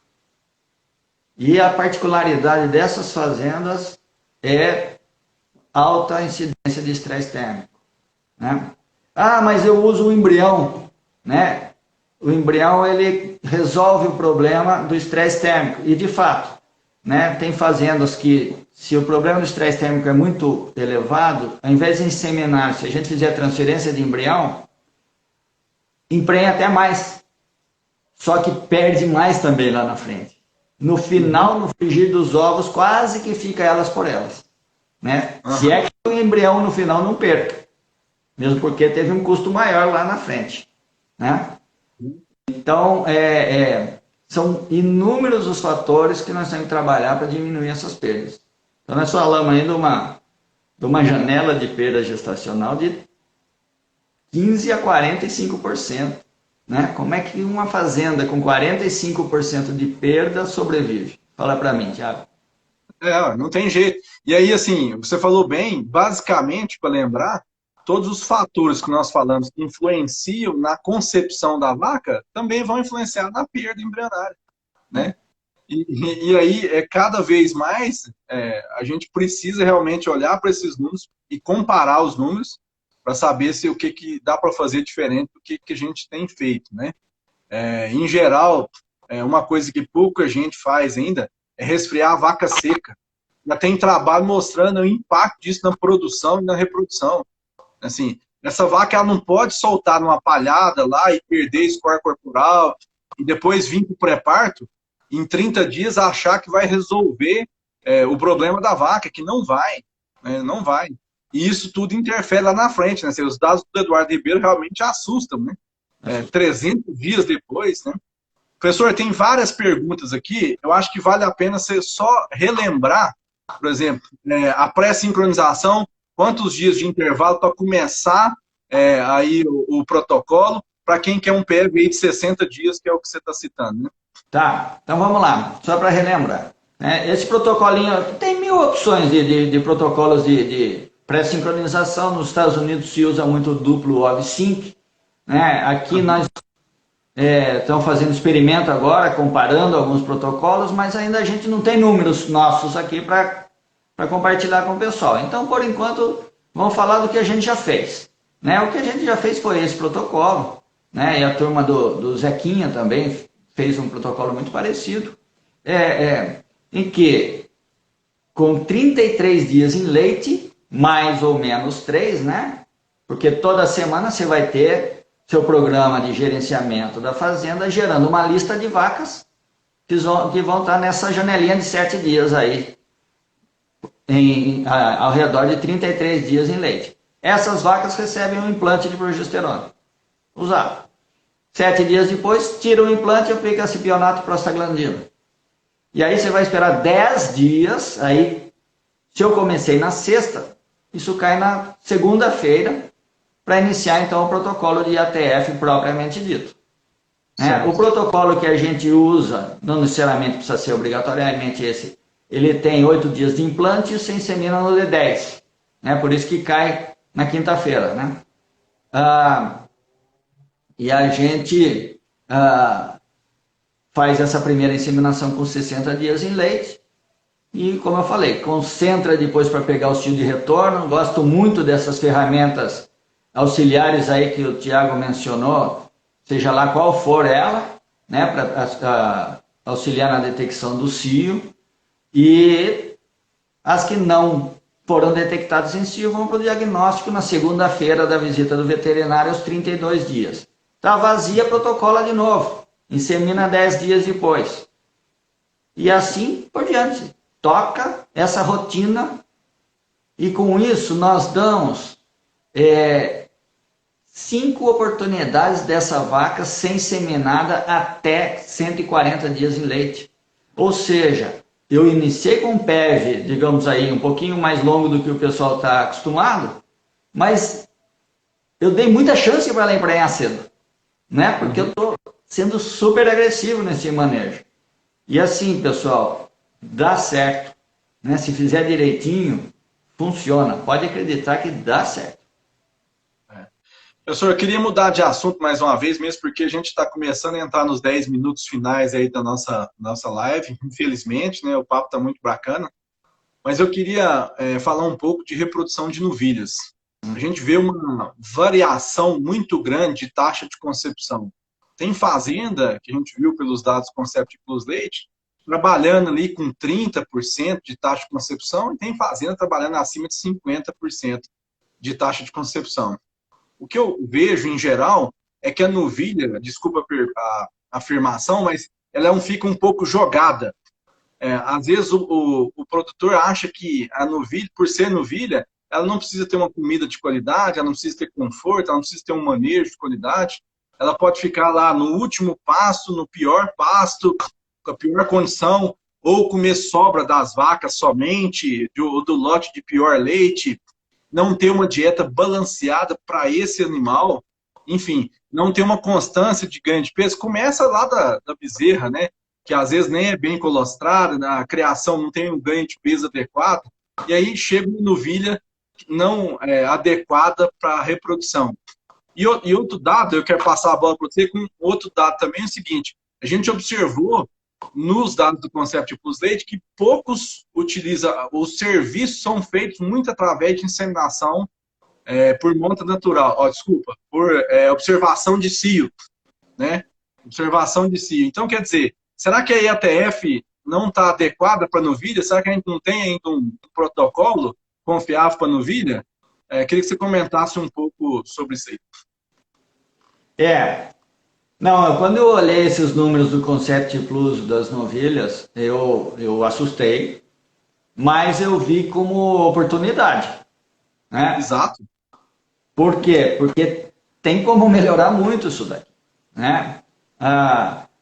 E a particularidade dessas fazendas é alta incidência de estresse térmico. Né? Mas eu uso o embrião. Né? O embrião ele resolve o problema do estresse térmico. E de fato, né, tem fazendas que, se o problema do estresse térmico é muito elevado, ao invés de inseminar, se a gente fizer transferência de embrião, emprenha até mais. Só que perde mais também lá na frente. No final, no frigir dos ovos, quase que fica elas por elas. Né? Se é que o embrião no final não perca. Mesmo porque teve um custo maior lá na frente. Né? Então, são inúmeros os fatores que nós temos que trabalhar para diminuir essas perdas. Então, nós falamos aí de uma janela de perda gestacional de 15 a 45%. Né? Como é que uma fazenda com 45% de perda sobrevive? Fala para mim, Thiago. Não tem jeito. E aí, assim, você falou bem, basicamente, para lembrar, todos os fatores que nós falamos que influenciam na concepção da vaca também vão influenciar na perda embrionária, né? E aí, cada vez mais, a gente precisa realmente olhar para esses números e comparar os números para saber se o que dá para fazer diferente do que a gente tem feito, né? Em geral, uma coisa que pouca gente faz ainda é resfriar a vaca seca. Já tem trabalho mostrando o impacto disso na produção e na reprodução. Assim, essa vaca ela não pode soltar numa palhada lá e perder score corporal e depois vir para o pré-parto em 30 dias achar que vai resolver o problema da vaca, que não vai, né? Não vai. E isso tudo interfere lá na frente, né? Os dados do Eduardo Ribeiro realmente assustam, né? 300 dias depois, né? Professor, tem várias perguntas aqui, eu acho que vale a pena você só relembrar, por exemplo, a pré-sincronização, quantos dias de intervalo para começar aí o protocolo, para quem quer um PEV aí de 60 dias, que é o que você está citando, né? Tá, então vamos lá, só para relembrar. Esse protocolinho, tem 1000 opções de protocolos de pré-sincronização. Nos Estados Unidos se usa muito o duplo OV-Sync. Aqui nós estamos fazendo experimento agora, comparando alguns protocolos, mas ainda a gente não tem números nossos aqui para compartilhar com o pessoal. Então, por enquanto, vamos falar do que a gente já fez. O que a gente já fez foi esse protocolo, e a turma do Zequinha também fez um protocolo muito parecido, em que, com 33 dias em leite, mais ou menos 3, porque toda semana você vai ter seu programa de gerenciamento da fazenda gerando uma lista de vacas que vão estar nessa janelinha de 7 dias aí, ao redor de 33 dias em leite. Essas vacas recebem um implante de progesterona usado. 7 dias depois, tira o implante e aplica cipionato e prostaglandina. E aí você vai esperar 10 dias, aí, se eu comecei na sexta, isso cai na segunda-feira, para iniciar então o protocolo de ATF propriamente dito. O protocolo que a gente usa, não necessariamente precisa ser obrigatoriamente esse, ele tem 8 dias de implante e se insemina no D10. Por isso que cai na quinta-feira. E a gente faz essa primeira inseminação com 60 dias em leite. E, como eu falei, concentra depois para pegar o estilo de retorno. Gosto muito dessas ferramentas auxiliares aí que o Thiago mencionou, seja lá qual for ela, para auxiliar na detecção do cio. E as que não foram detectadas em cio vão para o diagnóstico na segunda-feira da visita do veterinário aos 32 dias. Está vazia, protocola de novo. Insemina 10 dias depois. E assim por diante. Toca essa rotina e com isso nós damos 5 oportunidades dessa vaca ser inseminada até 140 dias em leite. Ou seja, eu iniciei com um PEV, digamos aí, um pouquinho mais longo do que o pessoal está acostumado, mas eu dei muita chance para ela emprenhar cedo, porque eu estou sendo super agressivo nesse manejo. E assim, pessoal, dá certo. Se fizer direitinho, funciona. Pode acreditar que dá certo. Professor, eu queria mudar de assunto mais uma vez, mesmo porque a gente está começando a entrar nos 10 minutos finais aí da nossa live, infelizmente, o papo está muito bacana. Mas eu queria falar um pouco de reprodução de novilhas. A gente vê uma variação muito grande de taxa de concepção. Tem fazenda, que a gente viu pelos dados Concept Plus Leite, trabalhando ali com 30% de taxa de concepção, e tem fazenda trabalhando acima de 50% de taxa de concepção. O que eu vejo, em geral, é que a novilha, desculpa a afirmação, mas ela fica um pouco jogada. Às vezes o produtor acha que a novilha, por ser novilha, ela não precisa ter uma comida de qualidade, ela não precisa ter conforto, ela não precisa ter um manejo de qualidade. ela pode ficar lá no último pasto, no pior pasto, com a pior condição, ou comer sobra das vacas somente, do lote de pior leite, não ter uma dieta balanceada para esse animal, enfim, não ter uma constância de ganho de peso, começa lá da bezerra, né? Que às vezes nem é bem colostrada, na criação não tem um ganho de peso adequado, e aí chega uma novilha não adequada para a reprodução. E outro dado, eu quero passar a bola para você com outro dado também, é o seguinte, a gente observou nos dados do Concept Plus Leite que poucos utilizam, os serviços são feitos muito através de inseminação por monta natural, por observação de cio, né? Observação de cio. Então, quer dizer, será que a IATF não está adequada para a novilha? Será que a gente não tem ainda um protocolo confiável para a novilha? Queria que você comentasse um pouco sobre isso aí. Não, quando eu olhei esses números do Concept Plus das novilhas, eu assustei, mas eu vi como oportunidade, né? Exato. Por quê? Porque tem como melhorar muito isso daqui, né?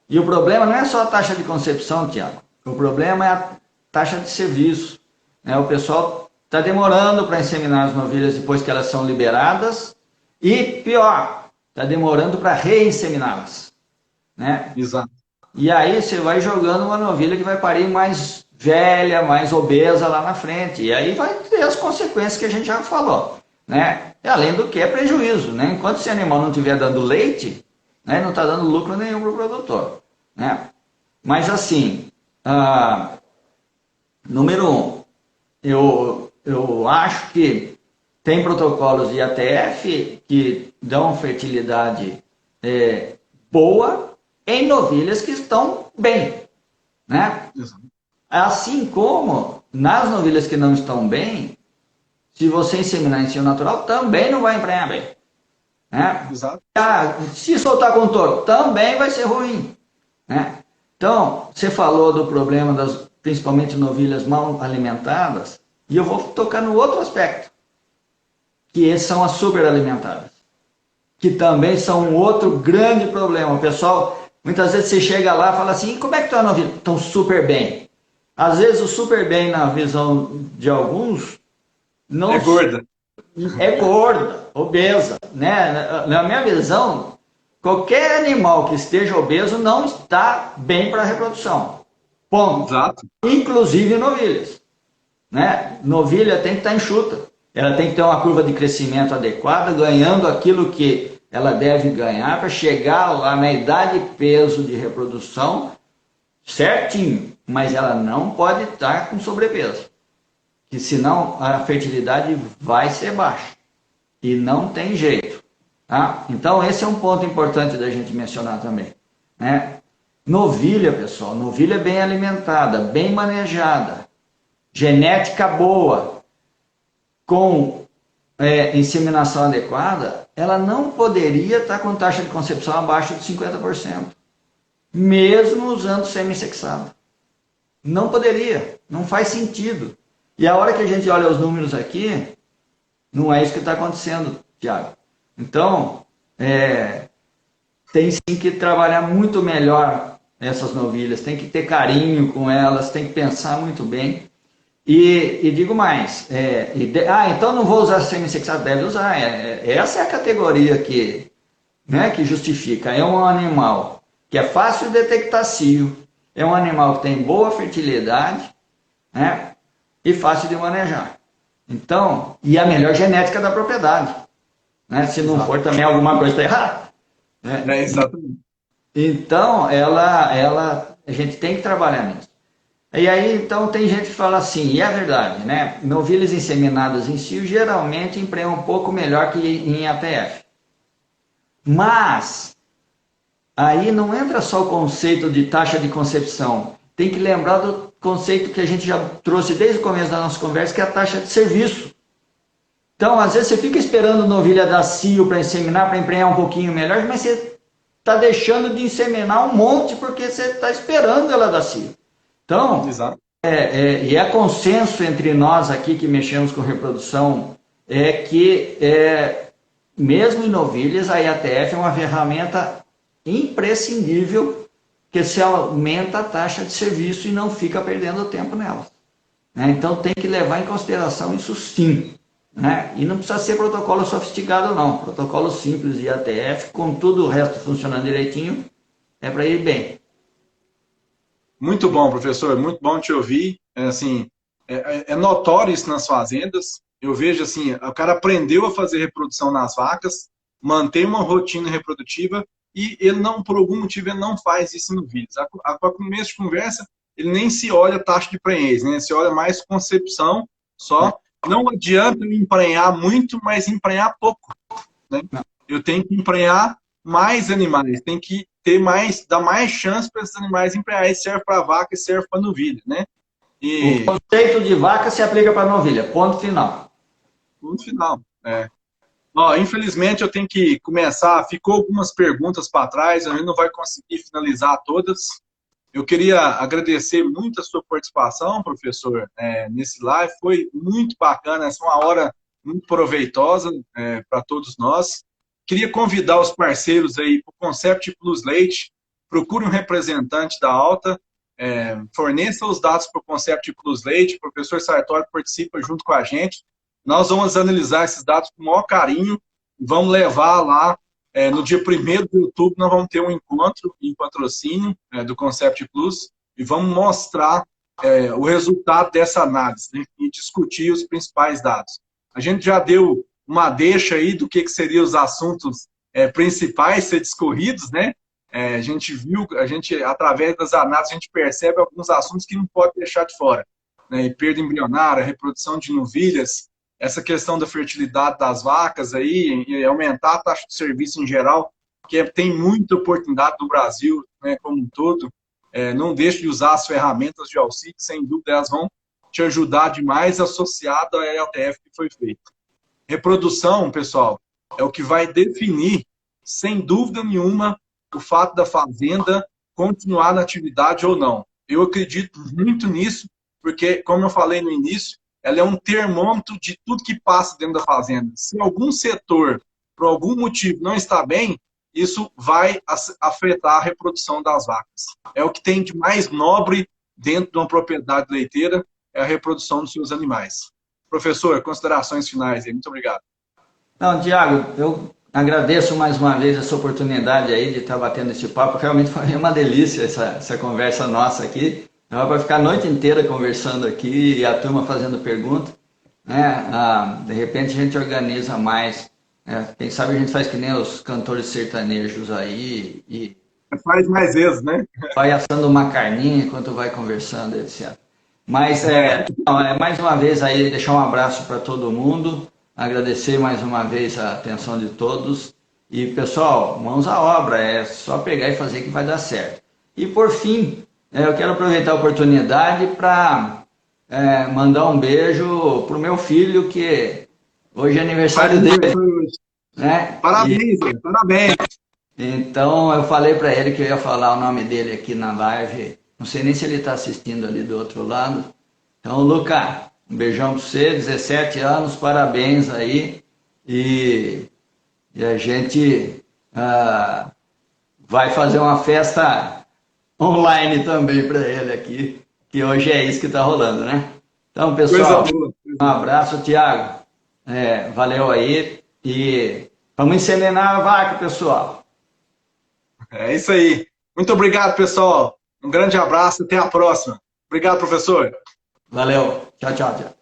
E o problema não é só a taxa de concepção, Tiago. O problema é a taxa de serviço, né? O pessoal está demorando para inseminar as novilhas depois que elas são liberadas e, pior, está demorando para reinseminá-las, né? Exato. E aí você vai jogando uma novilha que vai parir mais velha, mais obesa lá na frente. E aí vai ter as consequências que a gente já falou, né? E além do que é prejuízo, né? Enquanto esse animal não estiver dando leite, né, não está dando lucro nenhum para o produtor, né? Mas assim, número um, eu acho que tem protocolos de ATF que dão fertilidade boa em novilhas que estão bem, né? Assim como nas novilhas que não estão bem, se você inseminar em cio natural, também não vai emprenhar bem, né? Exato. Se soltar com touro, também vai ser ruim, né? Então, você falou do problema das, principalmente novilhas mal alimentadas, e eu vou tocar no outro aspecto, que são as superalimentadas, que também são um outro grande problema. O pessoal, muitas vezes você chega lá e fala assim, como é que está a novilha? Estão super bem. Às vezes o super bem, na visão de alguns, não é gorda. É gorda, obesa, né? Na minha visão, qualquer animal que esteja obeso não está bem para a reprodução. Ponto. Exato. Inclusive novilhas, né? Novilha tem que estar enxuta. Ela tem que ter uma curva de crescimento adequada, ganhando aquilo que ela deve ganhar para chegar lá na idade e peso de reprodução certinho. Mas ela não pode estar com sobrepeso, que senão a fertilidade vai ser baixa. E não tem jeito. Tá? Então esse é um ponto importante da gente mencionar também, né? Novilha, pessoal, novilha bem alimentada, bem manejada, genética boa, com inseminação adequada, ela não poderia estar com taxa de concepção abaixo de 50%, mesmo usando semi-sexado. Não poderia, não faz sentido. E a hora que a gente olha os números aqui, não é isso que está acontecendo, Tiago. Então, tem sim que trabalhar muito melhor essas novilhas, tem que ter carinho com elas, tem que pensar muito bem. E digo mais, então não vou usar semi-sexado, deve usar. Essa é a categoria que justifica. É um animal que é fácil de detectar cio, é um animal que tem boa fertilidade, né? E fácil de manejar. Então, e a melhor genética da propriedade, né? Se não for também alguma coisa está errada. Né? Exatamente. Então, a gente tem que trabalhar nisso. E aí, então, tem gente que fala assim, e é verdade, né? Novilhas inseminadas em cio geralmente emprenham um pouco melhor que em ATF. Mas, aí não entra só o conceito de taxa de concepção. Tem que lembrar do conceito que a gente já trouxe desde o começo da nossa conversa, que é a taxa de serviço. Então, às vezes você fica esperando novilha dar cio para inseminar, para emprenhar um pouquinho melhor, mas você está deixando de inseminar um monte porque você está esperando ela dar cio. Então, e é consenso entre nós aqui que mexemos com reprodução, que mesmo em novilhas, a IATF é uma ferramenta imprescindível, que se aumenta a taxa de serviço e não fica perdendo tempo nelas. Né? Então tem que levar em consideração isso sim. Né? E não precisa ser protocolo sofisticado não, protocolo simples de IATF, com tudo o resto funcionando direitinho, é para ir bem. Muito bom, professor, muito bom te ouvir. Assim, é notório isso nas fazendas. Eu vejo assim, o cara aprendeu a fazer reprodução nas vacas, mantém uma rotina reprodutiva e ele não, por algum motivo, ele não faz isso no vídeo. A começo de conversa, ele nem se olha taxa de prenhez, né? Se olha mais concepção só. Não adianta me emprenhar muito, mas emprenhar pouco. Né? Eu tenho que emprenhar mais animais, tem que ter mais, dar mais chance para esses animais emprenhar. Isso serve para vaca e serve para novilha, né? O conceito de vaca se aplica para novilha, ponto final. Ponto final. Ó, infelizmente eu tenho que começar, ficou algumas perguntas para trás, a gente não vai conseguir finalizar todas. Eu queria agradecer muito a sua participação, professor, nesse live, foi muito bacana, essa é uma hora muito proveitosa para todos nós. Queria convidar os parceiros aí para o Concept Plus Leite, procure um representante da Alta, forneça os dados para o Concept Plus Leite, o professor Sartori participa junto com a gente. Nós vamos analisar esses dados com o maior carinho e vamos levar lá, no dia 1º de outubro, nós vamos ter um encontro em patrocínio do Concept Plus e vamos mostrar o resultado dessa análise, né, e discutir os principais dados. A gente já deu uma deixa aí do que seriam os assuntos principais ser discorridos, né? A gente viu, através das análises, a gente percebe alguns assuntos que não pode deixar de fora. Né? Perda embrionária, reprodução de novilhas, essa questão da fertilidade das vacas aí, e aumentar a taxa de serviço em geral, que tem muita oportunidade no Brasil, né, como um todo. Não deixe de usar as ferramentas de auxílio, sem dúvida elas vão te ajudar demais, associado à LTF que foi feita. Reprodução, pessoal, é o que vai definir, sem dúvida nenhuma, o fato da fazenda continuar na atividade ou não. Eu acredito muito nisso, porque, como eu falei no início, ela é um termômetro de tudo que passa dentro da fazenda. Se algum setor, por algum motivo, não está bem, isso vai afetar a reprodução das vacas. É o que tem de mais nobre dentro de uma propriedade leiteira, é a reprodução dos seus animais. Professor, considerações finais aí. Muito obrigado. Não, Tiago, eu agradeço mais uma vez essa oportunidade aí de estar batendo esse papo. Realmente foi uma delícia essa conversa nossa aqui. Dava para ficar a noite inteira conversando aqui e a turma fazendo pergunta. Né? De repente a gente organiza mais. Quem sabe a gente faz que nem os cantores sertanejos aí e faz mais vezes, né? Vai assando uma carninha enquanto vai conversando, etc. Mas, mais uma vez aí, deixar um abraço para todo mundo, agradecer mais uma vez a atenção de todos. E, pessoal, mãos à obra, é só pegar e fazer que vai dar certo. E, por fim, eu quero aproveitar a oportunidade para mandar um beijo para o meu filho, que hoje é aniversário dele. Né? Parabéns, parabéns. Então, eu falei para ele que eu ia falar o nome dele aqui na live. Não sei nem se ele está assistindo ali do outro lado. Então, Luca, um beijão para você, 17 anos, parabéns aí. E a gente vai fazer uma festa online também para ele aqui, que hoje é isso que está rolando, né? Então, pessoal, um abraço, Tiago. Valeu aí e vamos inseminar a vaca, pessoal. É isso aí. Muito obrigado, pessoal. Um grande abraço, até a próxima. Obrigado, professor. Valeu. Tchau, tchau, tchau.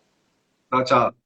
Tchau, tchau.